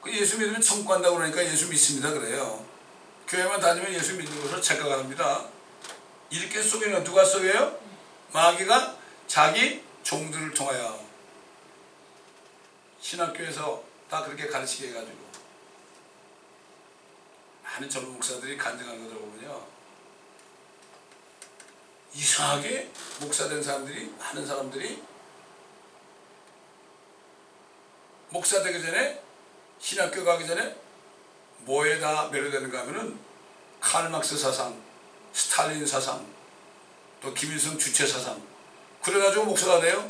그 예수 믿으면 천국 간다고 그러니까 예수 믿습니다 그래요. 교회만 다니면 예수 믿는 것으로 착각합니다. 이렇게 속이는 누가 속여요? 마귀가 자기 종들을 통하여 신학교에서 다 그렇게 가르치게 해가지고 많은 젊은 목사들이 간증한 거 들어보면요, 이상하게 목사 된 사람들이, 많은 사람들이 목사 되기 전에, 신학교 가기 전에 뭐에 다 매료되는가 하면은 칼막스 사상, 스탈린 사상, 또 김일성 주체 사상, 그래가지고 목사가 돼요.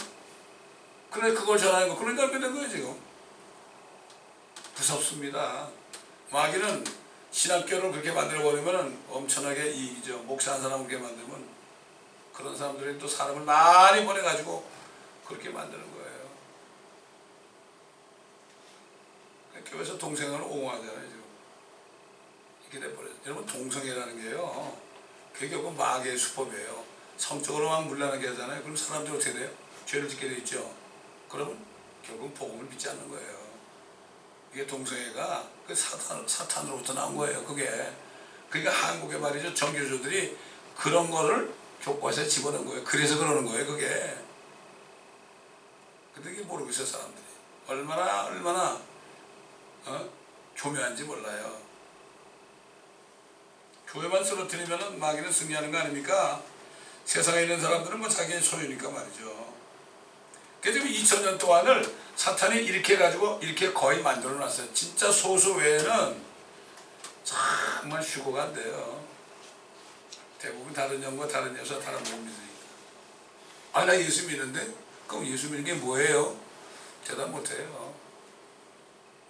그래 그걸 전하는 거, 그러니까 알게 된 거예요 지금. 무섭습니다. 마귀는 신학교를 그렇게 만들어버리면 엄청나게 이기죠. 목사 한 사람을 그렇게 만들면 그런 사람들이 또 사람을 많이 보내가지고 그렇게 만드는 거예요. 교회에서 동성애를 옹호하잖아요 지금. 이렇게 돼버려요. 여러분, 동성애라는 게요, 그게 결국 마귀의 수법이에요. 성적으로만 문란하게 하잖아요. 그럼 사람들이 어떻게 돼요? 죄를 짓게 돼 있죠. 그러면 결국 복음을 믿지 않는 거예요. 이게 동성애가 그 사탄으로부터 나온 거예요 그게. 그러니까 한국에 말이죠, 정교조들이 그런 거를 교과서에 집어넣은 거예요. 그래서 그러는 거예요 그게. 근데 이게 모르고 있어요 사람들이. 얼마나 교묘한지 몰라요. 교회만 쓰러뜨리면 마귀는 승리하는 거 아닙니까? 세상에 있는 사람들은 뭐 자기의 소유니까 말이죠. 그래서 2000년 동안을 사탄이 이렇게 해가지고 이렇게 거의 만들어 놨어요. 진짜 소수 외에는 정말 휴거가 안 돼요. 대부분 다른 영과 다른 여사 다른 못 믿으니까. 아, 나 예수 믿는데? 그럼 예수 믿는 게 뭐예요? 대답 못해요.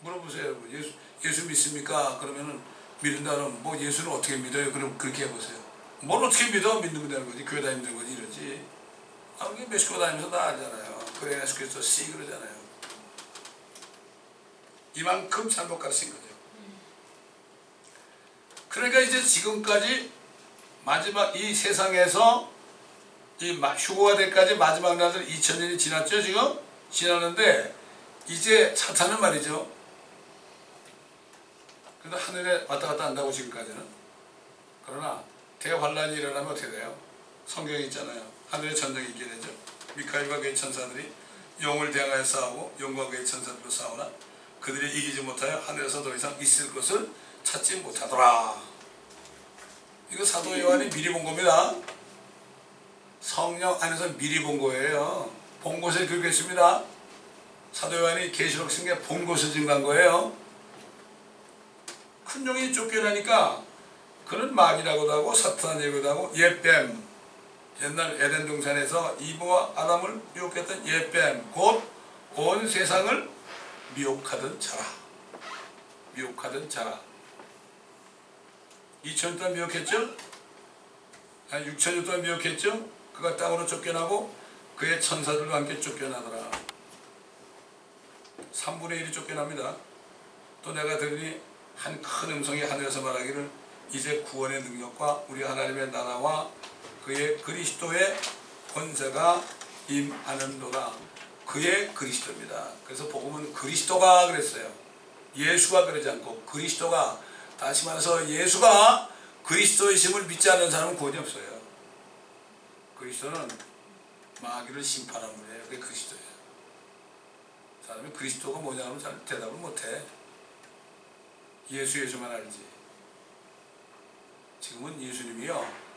물어보세요. 예수 믿습니까? 그러면은 믿는다 그러면 뭐 예수는 어떻게 믿어요? 그럼 그렇게 해보세요. 뭘 어떻게 믿어? 믿는 되는 거지. 교회 다니는 거지 이러지. 아, 그게 멕시코 다니면서 다 알잖아요. 그래 예수 그리스도 씨 그러잖아요. 이만큼 잘못 가르친 거죠. 그러니까 이제 지금까지 마지막 이 세상에서 이 휴거가 될까지 마지막 날들 2000년이 지났죠 지금? 지났는데 이제 사탄은 말이죠. 그래도 하늘에 왔다 갔다 한다고 지금까지는. 그러나 대환란이 일어나면 어떻게 돼요? 성경에 있잖아요. 하늘에 전쟁이 있게 되죠. 미카엘과 그의 천사들이 영을 대항하여 싸우고 영과 그의 천사들로 싸우나 그들이 이기지 못하여 하늘에서 더 이상 있을 것을 찾지 못하더라. 이거 사도 요한이 미리 본 겁니다. 성령 안에서 미리 본 거예요. 본 곳에 그렇겠습니다. 사도 요한이 계시록 쓴 게 본 곳을 증거한 거예요. 큰 용이 쫓겨나니까 그는 마귀라고도 하고 사탄이라고도 하고 옛뱀, 옛날 에덴 동산에서 이브와 아담을 유혹했던 옛뱀, 곧 온 세상을 미혹하던 자라. 미혹하던 자라. 2000년 동안 미혹했죠? 한 6000년 동안 미혹했죠? 그가 땅으로 쫓겨나고 그의 천사들과 함께 쫓겨나더라. 3분의 1이 쫓겨납니다. 또 내가 들으니 한 큰 음성이 하늘에서 말하기를 이제 구원의 능력과 우리 하나님의 나라와 그의 그리스도의 권세가 임하는도다. 그의 그리스도입니다. 그래서 복음은 그리스도가 그랬어요. 예수가 그러지 않고 그리스도가. 다시 말해서 예수가 그리스도이심을 믿지 않는 사람은 구원이 없어요. 그리스도는 마귀를 심판하는 분이에요. 그게 그리스도예요. 사람이 그리스도가 뭐냐 하면 잘 대답을 못해. 예수만 알지. 지금은 예수님이요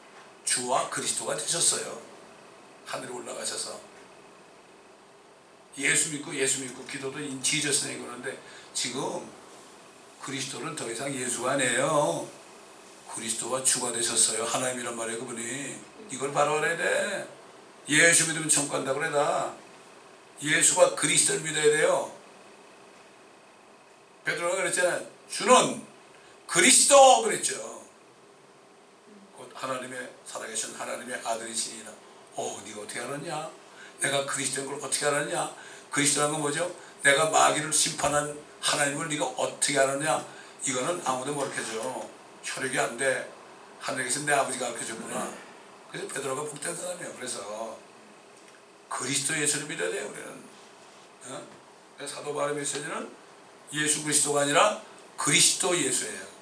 주와 그리스도가 되셨어요. 하늘에 올라가셔서 예수 믿고 기도도 인 지저스 네임 그러는데 지금 그리스도는 더 이상 예수가 아니에요. 그리스도가 주가 되셨어요. 하나님이란 말이에요. 그분이. 이걸 바로 알아야 돼. 예수 믿으면 천국 간다고 그래다. 예수가 그리스도를 믿어야 돼요. 베드로가 그랬잖아요. 주는 그리스도 그랬죠. 곧 하나님의 살아계신 하나님의 아들이시니라. 네가 어떻게 알았냐? 내가 그리스도인 걸 어떻게 알았냐? 그리스도라는 건 뭐죠? 내가 마귀를 심판한 하나님을 네가 어떻게 아느냐? 이거는 아무도 모르겠죠. 혈육이 안 돼. 하늘에서 내 아버지가 가르쳐줬구나. 그래서 베드로가 복된 사람이에요. 그래서 그리스도 예수를 믿어야 돼요. 우리는. 그래서 사도 바울의 메시지는 예수 그리스도가 아니라 그리스도 예수예요.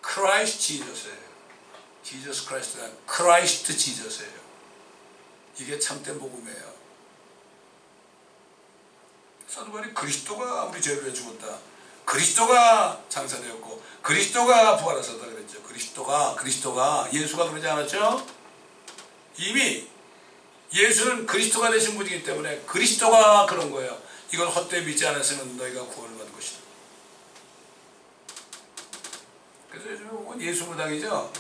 크라이스트 지저스예요. 지저스 크라이스트가 아니라 크라이스트 지저스예요. 이게 참된 복음이에요. 사도 바울이 그리스도가 우리 죄를 위해 죽었다. 그리스도가 장사되었고 그리스도가 부활하셨다 그랬죠. 그리스도가 예수가 그러지 않았죠? 이미 예수는 그리스도가 되신 분이기 때문에 그리스도가 그런 거예요. 이걸 헛되이 믿지 않았으면 너희가 구원을 받을 것이다. 그래서 요즘은 예수 무당이죠.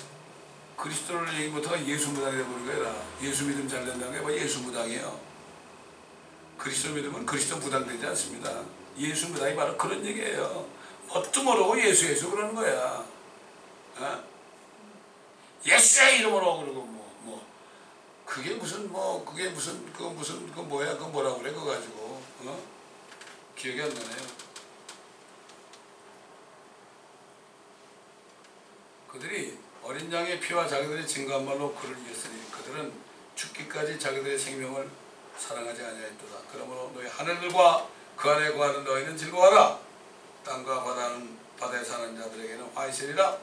그리스도를 얘기 못하고 예수 무당이 되어버린 거야. 예수 믿음 잘 된다는 게 뭐 예수 무당이에요. 그리스도 믿음은 그리스도 무당되지 않습니다. 예수 무당이 바로 그런 얘기예요. 뭣도 모르고 예수 그러는 거야. 어? 예수의 이름으로 그러고 그게 무슨 그 뭐야 그 뭐라 그래 그거 가지고 기억이 안 나네요. 그들이 어린 양의 피와 자기들의 증거한 말로 그를 이겼으니 그들은 죽기까지 자기들의 생명을 사랑하지 아니하였도다. 그러므로 너희 하늘들과 그 안에 거하는 너희는 즐거워하라. 땅과 바다에 사는 자들에게는 화가 있으리라.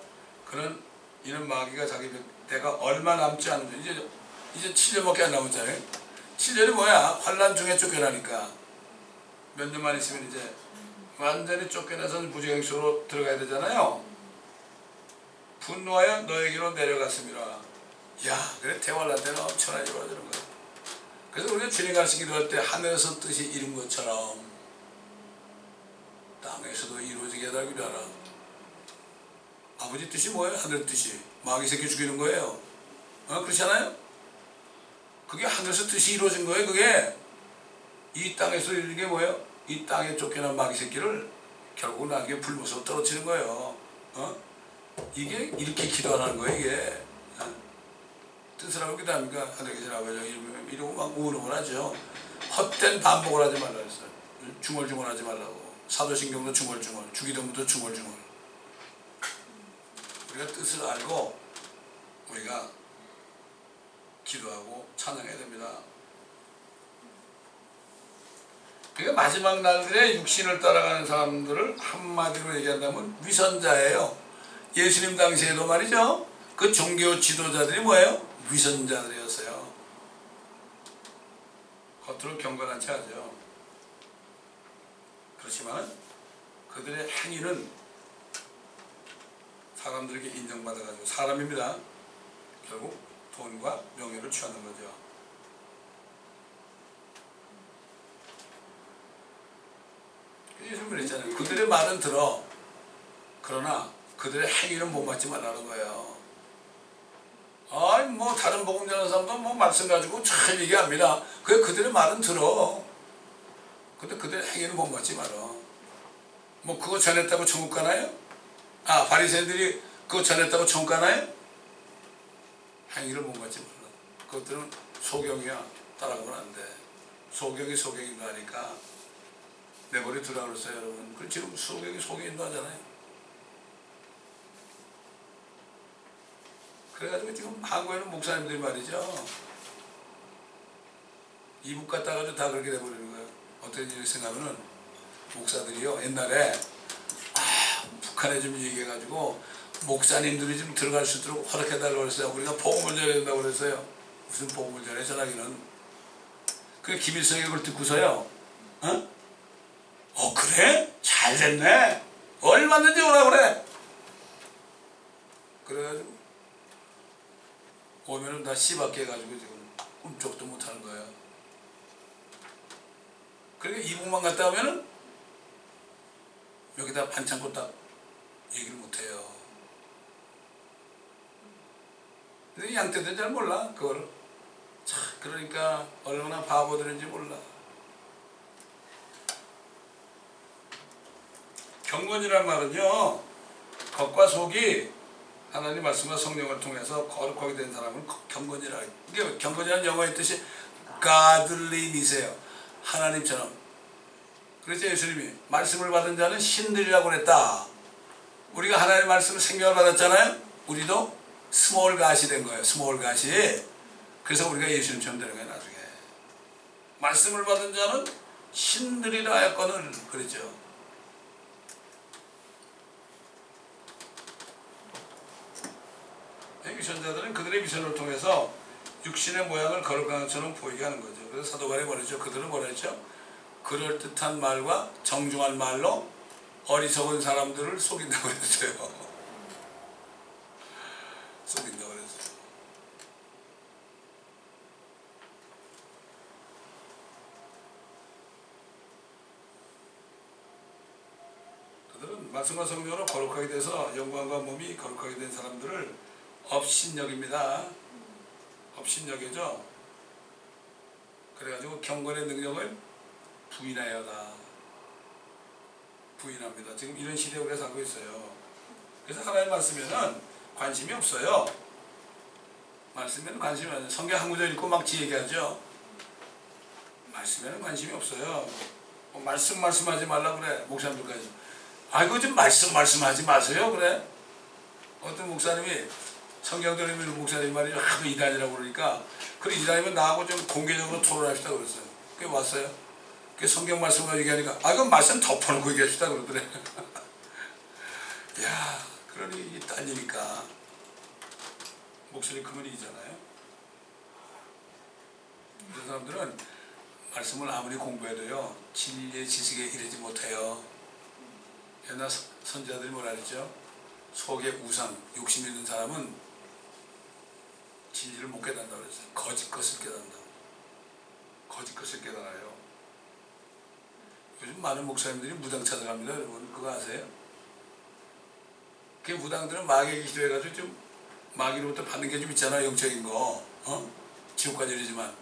이는 마귀가 자기 때가 얼마 남지 않은 이제 7년밖에 안 남았잖아요. 7년이 뭐야? 환난 중에 쫓겨나니까 몇 년만 있으면 이제 완전히 쫓겨나서 무지경수로 들어가야 되잖아요. 분노하여 너에게로 내려갔습니다. 야, 그래 대환란 때는 엄청나게 이루어지는 거야. 그래서 우리가 주님 가르쳐 기도할 때 하늘에서 뜻이 이룬 것처럼 땅에서도 이루어지게 해달라 기도하라. 아버지 뜻이 뭐예요? 하늘 뜻이 마귀 새끼 죽이는 거예요. 그렇지 않아요? 그게 하늘에서 뜻이 이루어진 거예요. 그게 이 땅에서 이루어진 게 뭐예요? 이 땅에 쫓겨난 마귀 새끼를 결국 나중에 불못으로 떨어뜨리는 거예요. 이게 이렇게 기도하는 거예요. 이게 뜻을 하고 기도합니까? 하늘에 계신 아버지 이러고 막 우는을 하죠. 헛된 반복을 하지 말라 했어요. 중얼중얼 하지 말라고. 사도신경도 중얼중얼, 주기도문도 중얼중얼. 우리가 뜻을 알고 우리가 기도하고 찬양해야 됩니다. 그러니까 마지막 날들에 육신을 따라가는 사람들을 한마디로 얘기한다면 위선자예요. 예수님 당시에도 말이죠. 그 종교 지도자들이 뭐예요? 위선자들이었어요. 겉으로 경건한 체 하죠. 그렇지만 그들의 행위는 사람들에게 인정받아가지고 사람입니다. 결국 돈과 명예를 취하는 거죠. 예수님 그랬잖아요. 그들의 말은 들어. 그러나 그들의 행위는 못 맞지 말라는 거예요. 뭐 다른 복음 전하는 사람도 뭐 말씀 가지고 잘 얘기합니다. 그들의 말은 들어. 근데 그들의 행위는 못 맞지 말아. 뭐 그거 전했다고 천국 가나요? 바리새인들이 그거 전했다고 천국 가나요? 행위를 못 맞지 말라. 그것들은 소경이야. 따라가면 안 돼. 소경이 소경인도 하니까 내버려 두라 그랬어요, 여러분. 그 지금 소경이 소경인도 하잖아요. 그래가지고 지금 한국에는 목사님들이 말이죠. 이북 갔다 가지고 다 그렇게 돼버리는 거예요. 어떤 일이 생각하면은 목사들이요. 옛날에 북한에 좀 얘기해가지고 목사님들이 좀 들어갈 수 있도록 허락해달라고 그랬어요. 우리가 복음을 전해야 된다고 그랬어요. 무슨 복음을 전해 전하기는. 그래 김일성이 그걸 듣고서요. 그래? 잘 됐네. 얼마든지 오라 그래. 그래가지고 오면은 다 씨밖에 해가지고 지금 꿈쩍도 못하는 거예요. 그러니까 이북만 갔다 오면은 여기다 반창고 딱 얘기를 못해요. 근데 양떼들은 잘 몰라 그걸. 참 그러니까 얼마나 바보들인지 몰라. 경건이란 말은요, 겉과 속이 하나님 말씀과 성령을 통해서 거룩하게 된 사람은 경건이라. 이게 경건이라는 영어의 뜻이 godliness예요. 하나님처럼. 그래서 예수님이 말씀을 받은 자는 신들이라고 그랬다. 우리가 하나님의 말씀을 생명을 받았잖아요. 우리도 스몰 갓이 된 거예요. 스몰 갓이. 그래서 우리가 예수님처럼 되는 거예요. 나중에 말씀을 받은 자는 신들이라 하였거늘 그랬죠. 위선자들은 그들의 위선을 통해서 육신의 모양을 거룩한 것처럼 보이게 하는 거죠. 그래서 사도 바울이 뭐랬죠? 그들은 뭐랬죠? 그럴듯한 말과 정중한 말로 어리석은 사람들을 속인다고 그랬어요. 속인다고 그랬어요. 그들은 말씀과 성령으로 거룩하게 돼서 영광과 몸이 거룩하게 된 사람들을 업신여깁니다. 업신여기죠. 그래가지고 경건의 능력을 부인하여다. 부인합니다. 지금 이런 시대에 우리가 살고 있어요. 그래서 하나님 말씀에는 관심이 없어요. 말씀에는 관심이 없어요. 성경 한 구절 읽고 막 지 얘기하죠. 말씀에는 관심이 없어요. 뭐 말씀하지 말라 그래. 목사님들까지. 아이고 좀 말씀하지 마세요. 그래. 어떤 목사님이 성경 들으면 목사님 말이 하도 이단이라고 그러니까 그래 이단이면 나하고 좀 공개적으로 토론합시다 그랬어요. 그게 왔어요. 그 성경 말씀을 얘기하니까 아 이건 말씀 덮어놓고 얘기합시다 그러더래. 야 그러니 이게 딸리니까 목소리 크면 이잖아요. 이런 사람들은 말씀을 아무리 공부해도요 진리의 지식에 이르지 못해요. 옛날 선지자들이 뭐라 그랬죠? 속에 우상, 욕심 있는 사람은 진리를 못 깨닫는다고 그랬어요. 거짓 것을 깨닫는다. 거짓 것을 깨달아요. 요즘 많은 목사님들이 무당 찾아갑니다. 여러분 그거 아세요? 그 무당들은 마귀에게 기도해가지고 좀 마귀로부터 받는 게 좀 있잖아. 영적인 거. 지옥까지 이르지만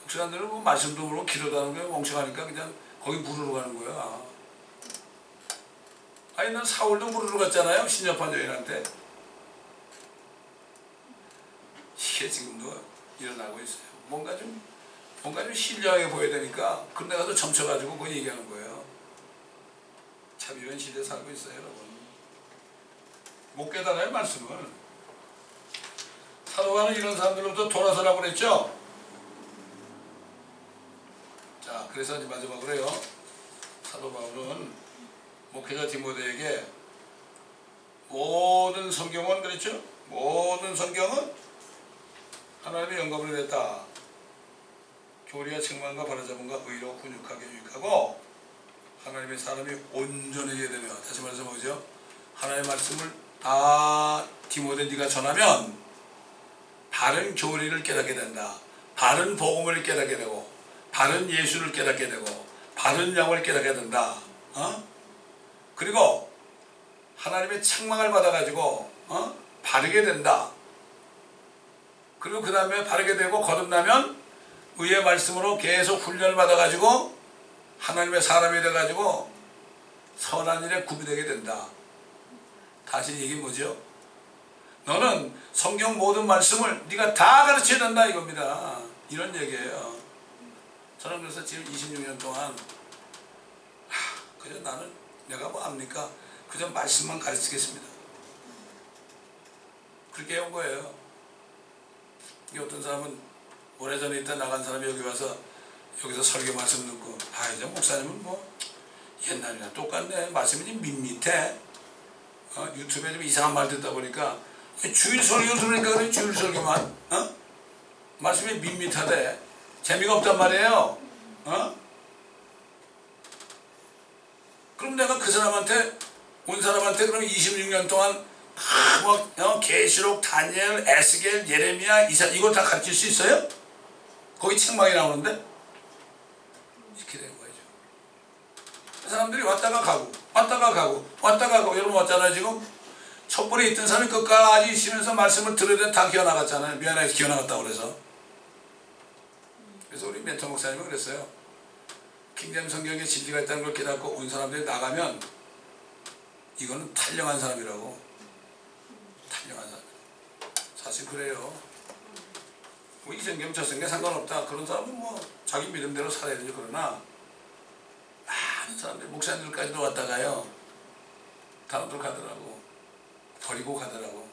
목사님들은 뭐 말씀도 모르고 기도도 하는 거야. 멍청하니까 그냥 거기 물으러 가는 거야. 아니 난 사월도 물으러 갔잖아요. 신접한 여인한테. 이게 지금도 일어나고 있어요. 뭔가 좀 신령하게 보여야 되니까 그런데 가서 점쳐가지고 그거 얘기하는 거예요. 참 이런 시대에 살고 있어요. 여러분. 못 깨달아요 말씀을. 사도 바울은 이런 사람들로부터 돌아서라고 그랬죠. 자 그래서 이제 마지막으로요. 사도 바울은 목회자 디모데에게 모든 성경은 그랬죠? 모든 성경은 하나님의 영감을 냈다. 교리와 책망과 바로잡음과 의로 훈육하게 유익하고 하나님의 사람이 온전하게 되며 다시 말해서 뭐죠? 하나님의 말씀을 다 디모데 네가 전하면 바른 교리를 깨닫게 된다. 바른 복음을 깨닫게 되고 바른 예수를 깨닫게 되고 바른 양을 깨닫게 된다. 그리고 하나님의 책망을 받아가지고 바르게 된다. 그리고 그 다음에 바르게 되고 거듭나면 의의 말씀으로 계속 훈련을 받아가지고 하나님의 사람이 돼가지고 선한 일에 구비되게 된다. 다시 얘기 뭐죠? 너는 성경 모든 말씀을 네가 다 가르쳐야 된다 이겁니다. 이런 얘기예요. 저는 그래서 지금 26년 동안 그저 나는 내가 뭐 압니까? 그저 말씀만 가르치겠습니다. 그렇게 해온 거예요. 어떤 사람은 오래전에 있다 나간 사람이 여기 와서 여기서 설교 말씀 듣고 아 이제 목사님은 뭐 옛날이나 똑같네. 말씀이 좀 밋밋해. 유튜브에 좀 이상한 말 듣다 보니까 주일 설교 들으니까 그래. 주일 설교만 말씀이 밋밋하대. 재미가 없단 말이에요. 그럼 내가 그 사람한테 온 사람한테 그럼 26년 동안 계시록, 다니엘, 에스겔, 예레미야, 이사 이걸 다 가르칠 수 있어요? 거기 책망이 나오는데 이렇게 되는 거죠. 사람들이 왔다가 가고 여러분 왔잖아요. 지금 촛불에 있던 사람이 끝까지 있으면서 말씀을 들으려다 다 기어나갔잖아요. 미안해서 기어나갔다고 그래서 우리 멘토 목사님은 그랬어요. 킹잼 성경에 진리가 있다는 걸 깨닫고 온 사람들이 나가면 이거는 탈령한 사람이라고. 탈령한 사람. 사실 그래요. 뭐 이생경 저생경 상관없다. 그런 사람은 뭐 자기 믿음대로 살아야 되죠. 그러나 많은 사람들이 목사님들까지도 왔다가요. 다음들 가더라고. 버리고 가더라고.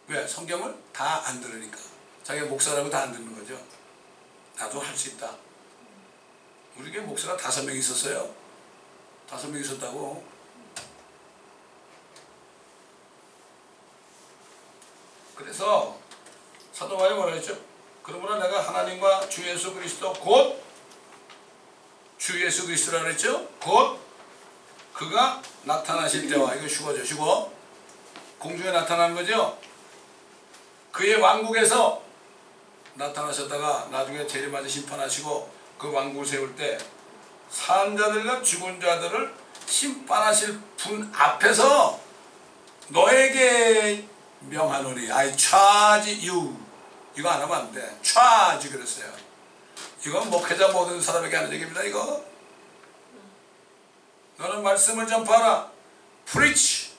왜? 성경을 다 안 들으니까. 자기가 목사라고 다 안 듣는 거죠. 나도 할 수 있다. 우리 교회 목사가 5명 있었어요. 5명 있었다고. 그래서 사도 바울이 뭐라 했죠? 그러므로 내가 하나님과 주 예수 그리스도 곧 주 예수 그리스도라 그랬죠? 곧 그가 나타나실 때와, 이거 휴거죠. 휴거. 공중에 나타나는 거죠. 그의 왕국에서 나타나셨다가 나중에 재림하셔 심판하시고 그 왕국을 세울 때 산 자들과 죽은 자들을 심판하실 분 앞에서 너에게 명하노니, I charge you. 이거 안 하면 안 돼. charge 그랬어요. 이건 목회자 모든 사람에게 하는 얘기입니다. 이거 너는 말씀을 전파하라. preach.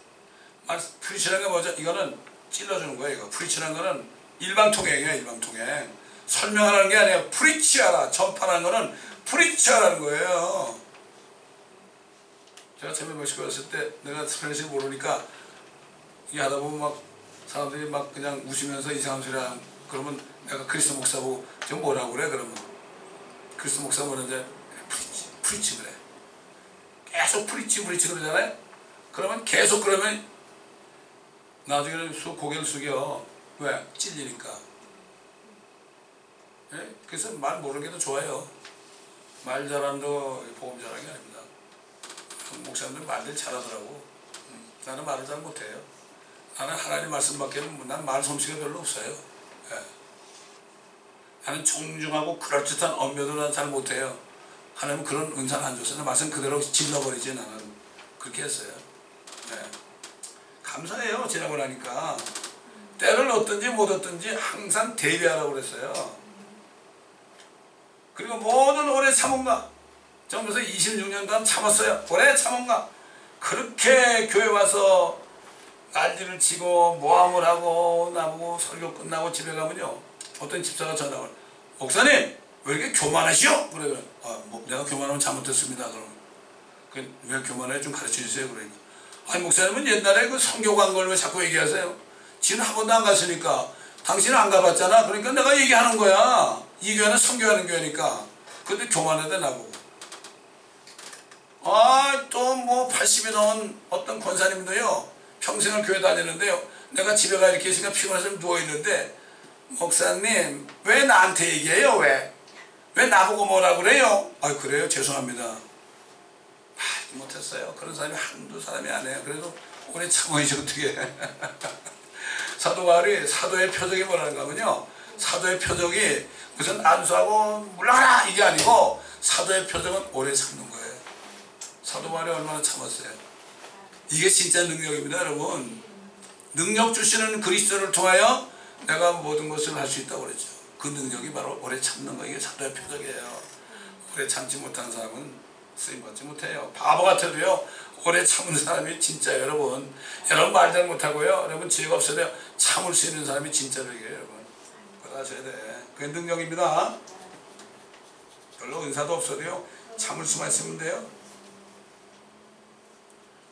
preach라는 게 뭐죠? 이거는 찔러주는 거예요. 이거 preach라는 거는 일방통행이에요. 일방통행. 설명하라는 게 아니에요. preach하라. 전파하는 거는 preach하라는 거예요. 제가 처음에 멕시코 갔을 때 내가 스페인어를 모르니까 이게 하다 보면 막 사람들이 막 그냥 웃으면서 이상한 소리 하면, 그러면 내가 그리스도 목사 보고 저 뭐라고 그래? 그러면 그리스도 목사 뭐는데 프리치 그래. 계속 프리치 그러잖아요. 그러면 계속 그러면 나중에는 고개를 숙여. 왜? 찔리니까. 예? 그래서 말 모르는 게 더 좋아요. 말 잘하는 거 복음 잘하는 게 아닙니다. 목사님들 말들 잘하더라고. 나는 말을 잘 못해요. 나는 하나님 말씀밖에 난 말 솜씨가 별로 없어요. 예. 나는 정중하고 그럴듯한 언변을 난 잘 못해요. 하나님은 그런 은사는 안 줬어요. 말씀 그대로 질러버리지. 나는 그렇게 했어요. 예. 감사해요. 지나고 나니까. 때를 얻든지 못 얻든지 항상 대비하라고 그랬어요. 그리고 모든 오래 참은가. 정부에서 26년 동안 참았어요. 오래 참은가. 그렇게 교회 와서 난리를 치고 모함을 하고 나보고 설교 끝나고 집에 가면요, 어떤 집사가 전화 와요. 목사님 왜 이렇게 교만하시오? 그래. 내가 교만하면 잘못했습니다. 그러면 왜 교만해? 좀 가르쳐 주세요. 그러니까 아니 목사님은 옛날에 그 성교 간 걸 왜 자꾸 얘기하세요? 지는 한 번도 안 갔으니까. 당신은 안 가봤잖아. 그러니까 내가 얘기하는 거야. 이 교회는 성교하는 교회니까. 근데 교만하대 나보고. 또 뭐 80이 넘은 어떤 권사님도요, 평생을 교회 다니는데요, 내가 집에 가 이렇게 있으니까 피곤해서 누워있는데, 목사님 왜 나한테 얘기해요? 왜 나보고 뭐라 그래요? 그래요? 죄송합니다. 못했어요. 그런 사람이 한두 사람이 아니에요. 그래도 오래 참아야지 어떻게. 사도 바울이 사도의 표적이 뭐라는가 하면요, 사도의 표적이 무슨 안수하고 물러가라 이게 아니고 사도의 표적은 오래 참는 거예요. 사도 바울이 얼마나 참았어요. 이게 진짜 능력입니다. 여러분, 능력 주시는 그리스도를 통하여 내가 모든 것을 할 수 있다고 그랬죠. 그 능력이 바로 오래 참는 거. 이게 사도의 표적이에요. 오래 참지 못한 사람은 쓰임받지 못해요. 바보 같아도요, 오래 참는 사람이 진짜 여러분 말 잘 못하고요, 여러분 지혜가 없어도 참을 수 있는 사람이 진짜로 이겨요. 여러분 그거 아셔야 돼. 그게 능력입니다. 별로 은사도 없어도요, 참을 수만 있으면 돼요.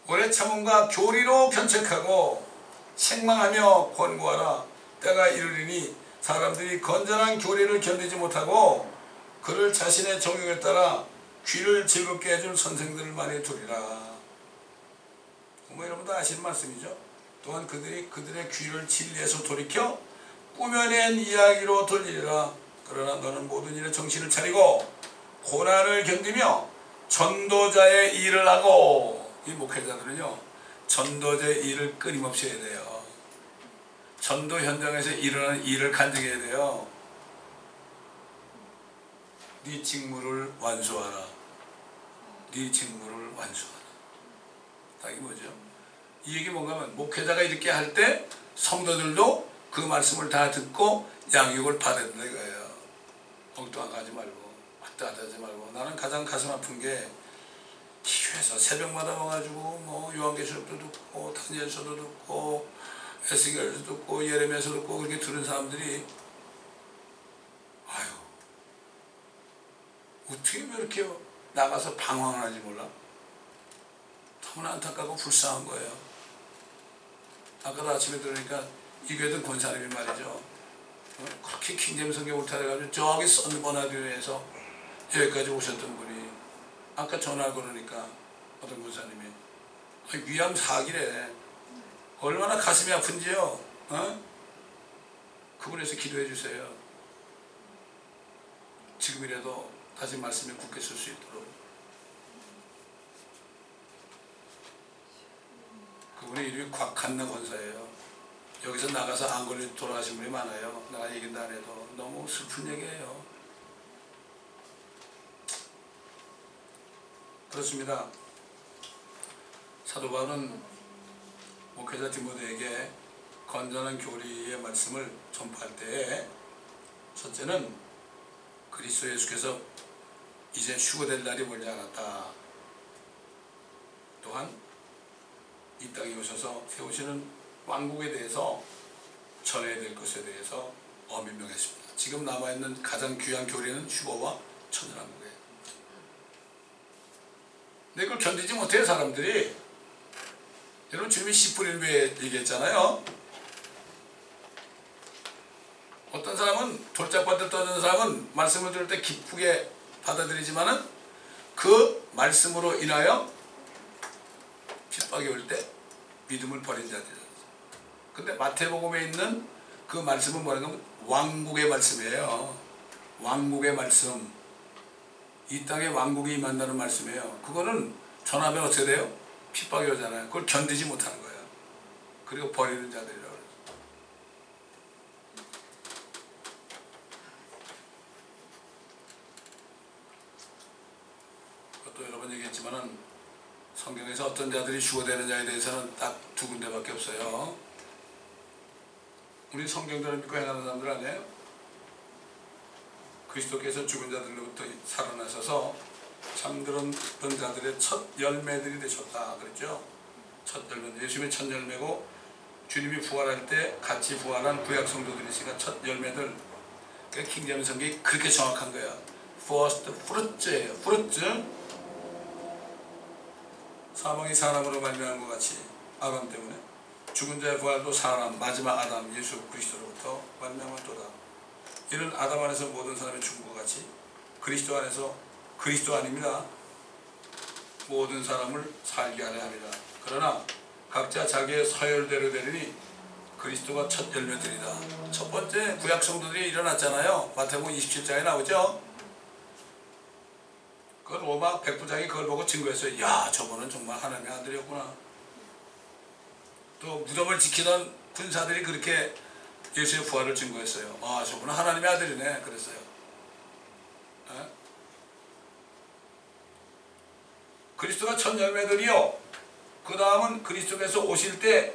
오래 참음과 교리로 견책하고 책망하며 권고하라. 때가 이르리니 사람들이 건전한 교리를 견디지 못하고 그를 자신의 정욕에 따라 귀를 즐겁게 해줄 선생들을 많이 두리라. 뭐 여러분도 아시는 말씀이죠. 또한 그들의 귀를 진리에서 돌이켜 꾸며낸 이야기로 돌리리라. 그러나 너는 모든 일에 정신을 차리고 고난을 견디며 전도자의 일을 하고. 이 목회자들은요, 전도자의 일을 끊임없이 해야 돼요. 전도 현장에서 일어나는 일을 간증해야 돼요. 네 직무를 완수하라. 네 직무를 완수하라. 딱 이게 뭐죠? 이 얘기 뭔가 하면, 목회자가 이렇게 할 때 성도들도 그 말씀을 다 듣고 양육을 받아야 된다 이거예요. 엉뚱한 거 하지 말고, 왔다 갔다 하지 말고. 나는 가장 가슴 아픈 게, 기회에서 새벽마다 와가지고 뭐 요한계시록도 듣고 다니엘서도 듣고 에스겔도 듣고 예레미야서 듣고 그렇게 들은 사람들이 아유 어떻게 이렇게 나가서 방황을 하는지 몰라. 너무나 안타깝고 불쌍한 거예요. 아까도 아침에 들으니까 이교회던 권사님이 말이죠. 그렇게 킹제임 성경 울타해가지고 저기 썬버나드에서 여기까지 오셨던 분이 아까 전화 걸으니까 어떤 권사님이 위암 4기래. 얼마나 가슴이 아픈지요. 그분에서 기도해 주세요. 지금이라도 다시 말씀에 굳게 설 수 있도록. 그분의 이름이 곽한나 권사예요. 여기서 나가서 안 걸려 돌아가신 분이 많아요. 내가 얘기도 안 해도. 너무 슬픈 얘기예요. 그렇습니다. 사도 바울은 목회자 디모데에게 건전한 교리의 말씀을 전파할 때에 첫째는 그리스도 예수께서 이제 휴거될 날이 멀지 않았다. 또한 이 땅에 오셔서 세우시는 왕국에 대해서 전해야 될 것에 대해서 어명했습니다. 지금 남아있는 가장 귀한 교리는 휴거와 천년왕국이에요. 근데 그걸 견디지 못해요, 사람들이. 여러분, 주님이 씨 뿌리는 왜 얘기했잖아요. 어떤 사람은 돌짝밭에 떠드는 사람은 말씀을 들을 때 기쁘게 받아들이지만은 그 말씀으로 인하여 핍박이 올 때 믿음을 버린 자들이에요. 근데 마태복음에 있는 그 말씀은 뭐냐면 왕국의 말씀이에요. 왕국의 말씀. 이 땅에 왕국이 임한다는 말씀이에요. 그거는 전하면 어떻게 돼요? 핍박이 오잖아요. 그걸 견디지 못하는 거예요. 그리고 버리는 자들이라고 그래요. 그것도 여러 번 얘기했지만은 성경에서 어떤 자들이 휴거되는 자에 대해서는 딱 두 군데밖에 없어요. 우리 성경대로 믿고 행하는 사람들 아니에요? 그리스도께서 죽은 자들로부터 살아나셔서 잠들었던 자들의 첫 열매들이 되셨다 그랬죠. 첫 열매, 예수님의 첫 열매고 주님이 부활할 때 같이 부활한 구약 성도들이시니까 첫 열매들. 그러니까 킹제임 성경이 그렇게 정확한 거야. First fruits예요. fruits. 사망이 사람으로 말미암은 것 같이 아담 때문에 죽은 자의 부활도 사람 마지막 아담 예수 그리스도로부터 말미암았도다. 이는 아담 안에서 모든 사람이 죽은 것 같이 그리스도 안에서 그리스도 아닙니다. 모든 사람을 살게 하려 합니다. 그러나 각자 자기의 서열대로 되리니 그리스도가 첫 열매들이다. 첫 번째 구약 성도들이 일어났잖아요. 마태복음 27장에 나오죠. 그 로마 백부장이 그걸 보고 증거했어요. 야, 저분은 정말 하나님의 아들이었구나. 또 무덤을 지키던 군사들이 그렇게 예수의 부활을 증거했어요. 아, 저분은 하나님의 아들이네. 그랬어요. 에? 그리스도가 첫 열매들이요. 그 다음은 그리스도께서 오실 때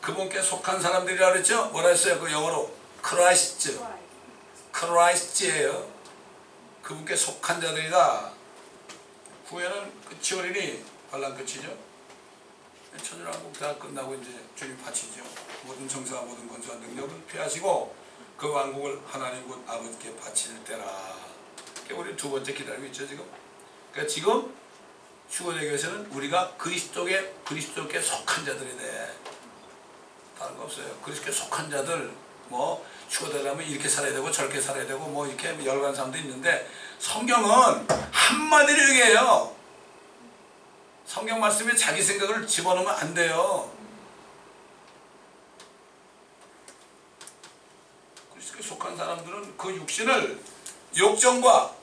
그분께 속한 사람들이라 그랬죠? 뭐라 했어요? 그 영어로 크라이스트. 크라이스트예요. 그분께 속한 자들이다. 후에는 끝이 오리니 반란 끝이죠. 천년왕국 다 끝나고 이제 주님 바치죠. 모든 정사와 모든 권세와 능력을 피하시고 그 왕국을 하나님 곧 아버지께 바칠 때라. 우리 두 번째 기다리고 있죠 지금. 그러니까 지금 휴거대교에서는 우리가 그리스도께 속한 자들이 돼. 다른 거 없어요. 그리스도께 속한 자들 뭐 휴거되려면 이렇게 살아야 되고 저렇게 살아야 되고 뭐 이렇게 여러 가지 사람도 있는데 성경은 한마디로 얘기해요. 성경 말씀에 자기 생각을 집어넣으면 안 돼요. 그리스도께 속한 사람들은 그 육신을 욕정과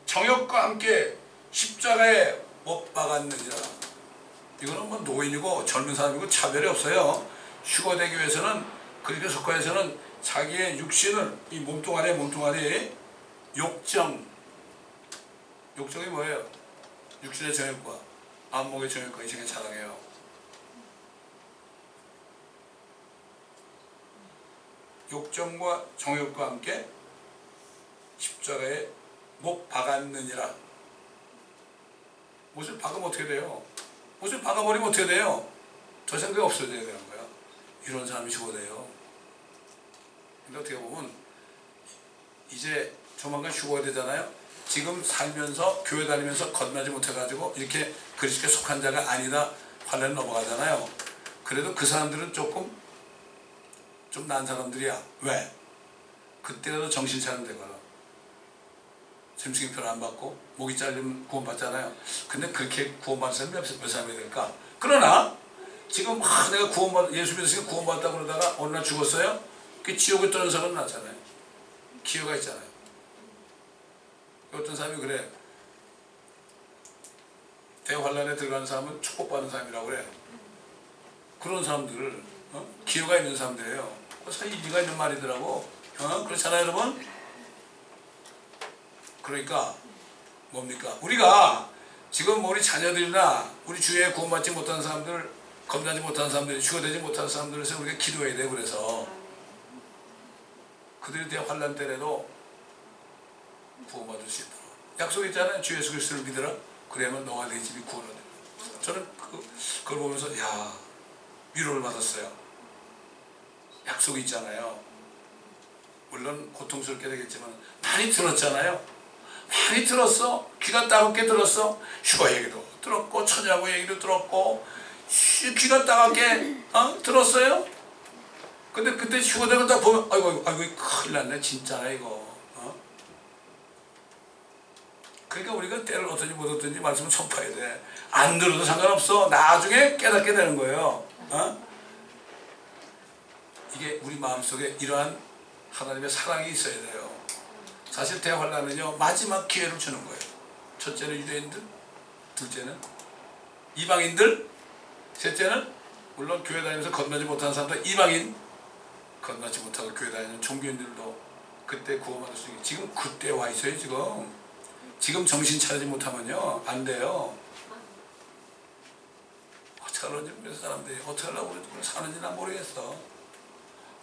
정욕과 함께 십자가에 못 박았느니라. 이거는 뭐 노인이고 젊은 사람이고 차별이 없어요. 휴거대교에서는 그리스도께 속하여서는 자기의 육신을 이 몸뚱아리 욕정이 뭐예요? 육신의 정욕과 안목의 정욕과 이 중에 자랑해요. 욕정과 정욕과 함께 십자가에 못 박았느니라. 못을 박으면 어떻게 돼요? 못을 박아버리면 어떻게 돼요? 저 생각이 없어져야 되는 거야. 이런 사람이 휴거돼요. 근데 어떻게 보면 이제 조만간 휴거가 되잖아요. 지금 살면서 교회 다니면서 건너지 못해가지고 이렇게 그리스도에 속한 자가 아니다 판례를 넘어가잖아요. 그래도 그 사람들은 조금 좀 난 사람들이야. 왜? 그때라도 정신 차리면 되거든. 짐승표를 안 받고 목이 잘리면 구원받잖아요. 근데 그렇게 구원받는 사람이 몇 사람이 될까? 그러나 지금 내가 예수 믿었으니까 구원받았다고 그러다가 어느 날 죽었어요? 그 지옥에 떠는 사람은 나잖아요. 기회가 있잖아요. 어떤 사람이 그래. 대환란에 들어가는 사람은 축복받는 사람이라고 그래. 그런 사람들을 기회가 있는 사람들이에요. 그래서 일리가 있는 말이더라고. 그렇잖아요 여러분? 그러니까 뭡니까? 우리가 지금 우리 자녀들이나 우리 주위에 구원받지 못한 사람들, 겁나지 못한 사람들이, 휴거되지 못한 사람들을 위해서 우리가 기도해야 돼. 그래서 그들이 대환란 때라도 구원받을 수 있도록 약속이 있잖아요. 주 예수 그리스도를 믿으라. 그러면 너와 네 집이 구원을 돼. 저는 그걸 보면서 위로를 받았어요. 약속이 있잖아요. 물론 고통스럽게 되겠지만 많이 들었잖아요. 많이 들었어. 귀가 따갑게 들었어. 휴거 얘기도 들었고 처녀하고 얘기도 들었고 귀가 따갑게 들었어요. 근데 그때 휴거되고 딱 보면 아이고 큰일 났네 진짜네 이거. 그러니까 우리가 때를 어떤지 못 어떤지 말씀을 전파해야 돼. 안 들어도 상관없어. 나중에 깨닫게 되는 거예요. 이게 우리 마음속에 이러한 하나님의 사랑이 있어야 돼요. 사실 대환란은요 마지막 기회를 주는 거예요. 첫째는 유대인들, 둘째는 이방인들, 셋째는 물론 교회 다니면서 건너지 못하는 사람들, 이방인 건너지 못하고 교회 다니는 종교인들도 그때 구원받을 수 있게 지금 그때 와 있어요. 지금 정신 차리지 못하면요 안 돼요. 어떻게 하려고 사람들이 어떻게 하려고 사는지 난 모르겠어.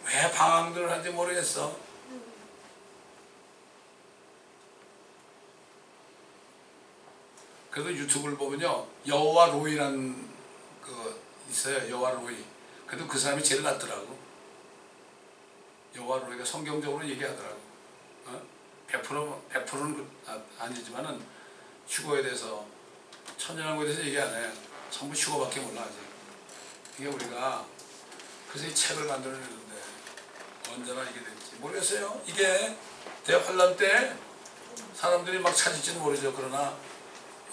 왜 방황들을 하는지 모르겠어. 그래도 유튜브를 보면요 여호와 로이라는 있어요. 여호와 로이. 그래도 그 사람이 제일 낫더라고. 여호와 로이가 성경적으로 얘기하더라고. 100%는 아니지만은 휴거에 대해서 천연한 거에 대해서 얘기 안 해. 전부 휴거밖에 몰라 아직. 이게 우리가 그래서 이 책을 만들어내는데 언제나 이게 될지 모르겠어요. 이게 대환란 때 사람들이 막 찾을지는 모르죠. 그러나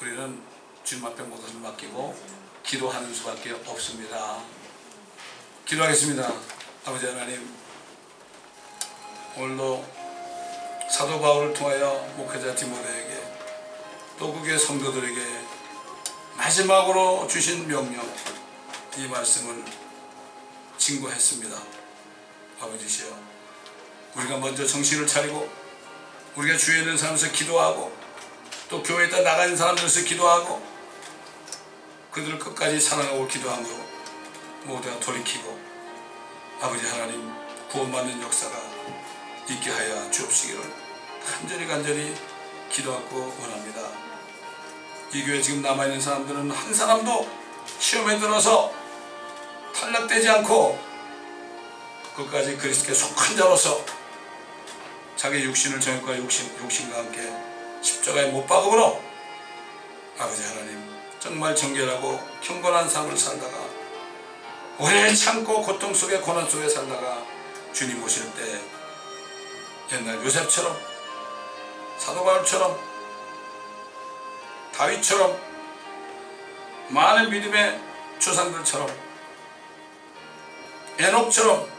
우리는 주님 앞에 모든 것을 맡기고 기도하는 수밖에 없습니다. 기도하겠습니다. 아버지 하나님, 오늘도 사도 바울을 통하여 목회자 디모데에게 또 그의 성도들에게 마지막으로 주신 명령, 이 말씀을 증거했습니다. 아버지시여, 우리가 먼저 정신을 차리고 우리가 주위에 있는 사람에서 기도하고 또 교회에다 나가 있는 사람들에서 기도하고 그들을 끝까지 사랑하고 기도함으로 모두가 돌이키고 아버지 하나님 구원받는 역사가 있게 하여 주옵시기를 간절히 기도하고 원합니다. 이 교회 지금 남아있는 사람들은 한 사람도 시험에 들어서 탈락되지 않고 끝까지 그리스도께 속한 자로서 자기 육신을 정욕과 육신과 함께 십자가에 못 박음으로 아버지 하나님 정말 정결하고 경건한 삶을 살다가 오래 참고 고통 속에 고난 속에 살다가 주님 오실 때 옛날 요셉처럼 사도 바울처럼 다윗처럼 많은 믿음의 조상들처럼 에녹처럼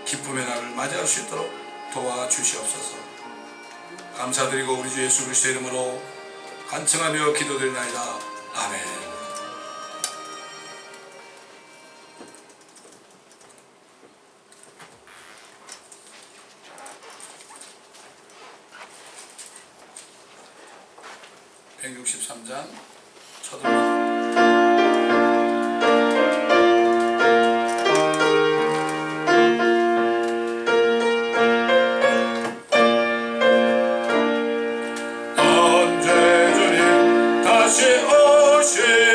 기쁨의 날을 맞이할 수 있도록 도와주시옵소서. 감사드리고 우리 주 예수 그리스도의 이름으로 간청하며 기도드리나이다. 아멘. (163장) 쳐들어 언제 주님 다시 오실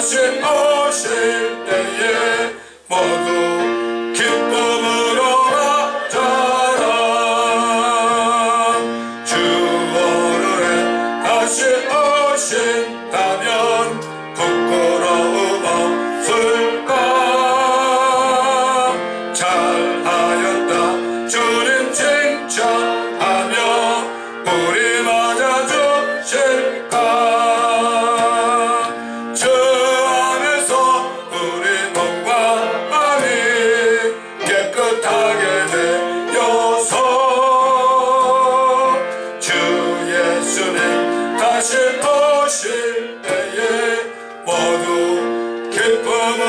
다시 오실 때에 모두 기쁨으로 맞아라. 주 오늘에 다시 오신다면 부끄러움 없을까. 잘하였다 주님 칭찬하며 우리 맞아주실까. 주 안에서 우리 몸과 마음이 깨끗하게 되어서 주 예수님 다시 오실 때에 모두 기쁨을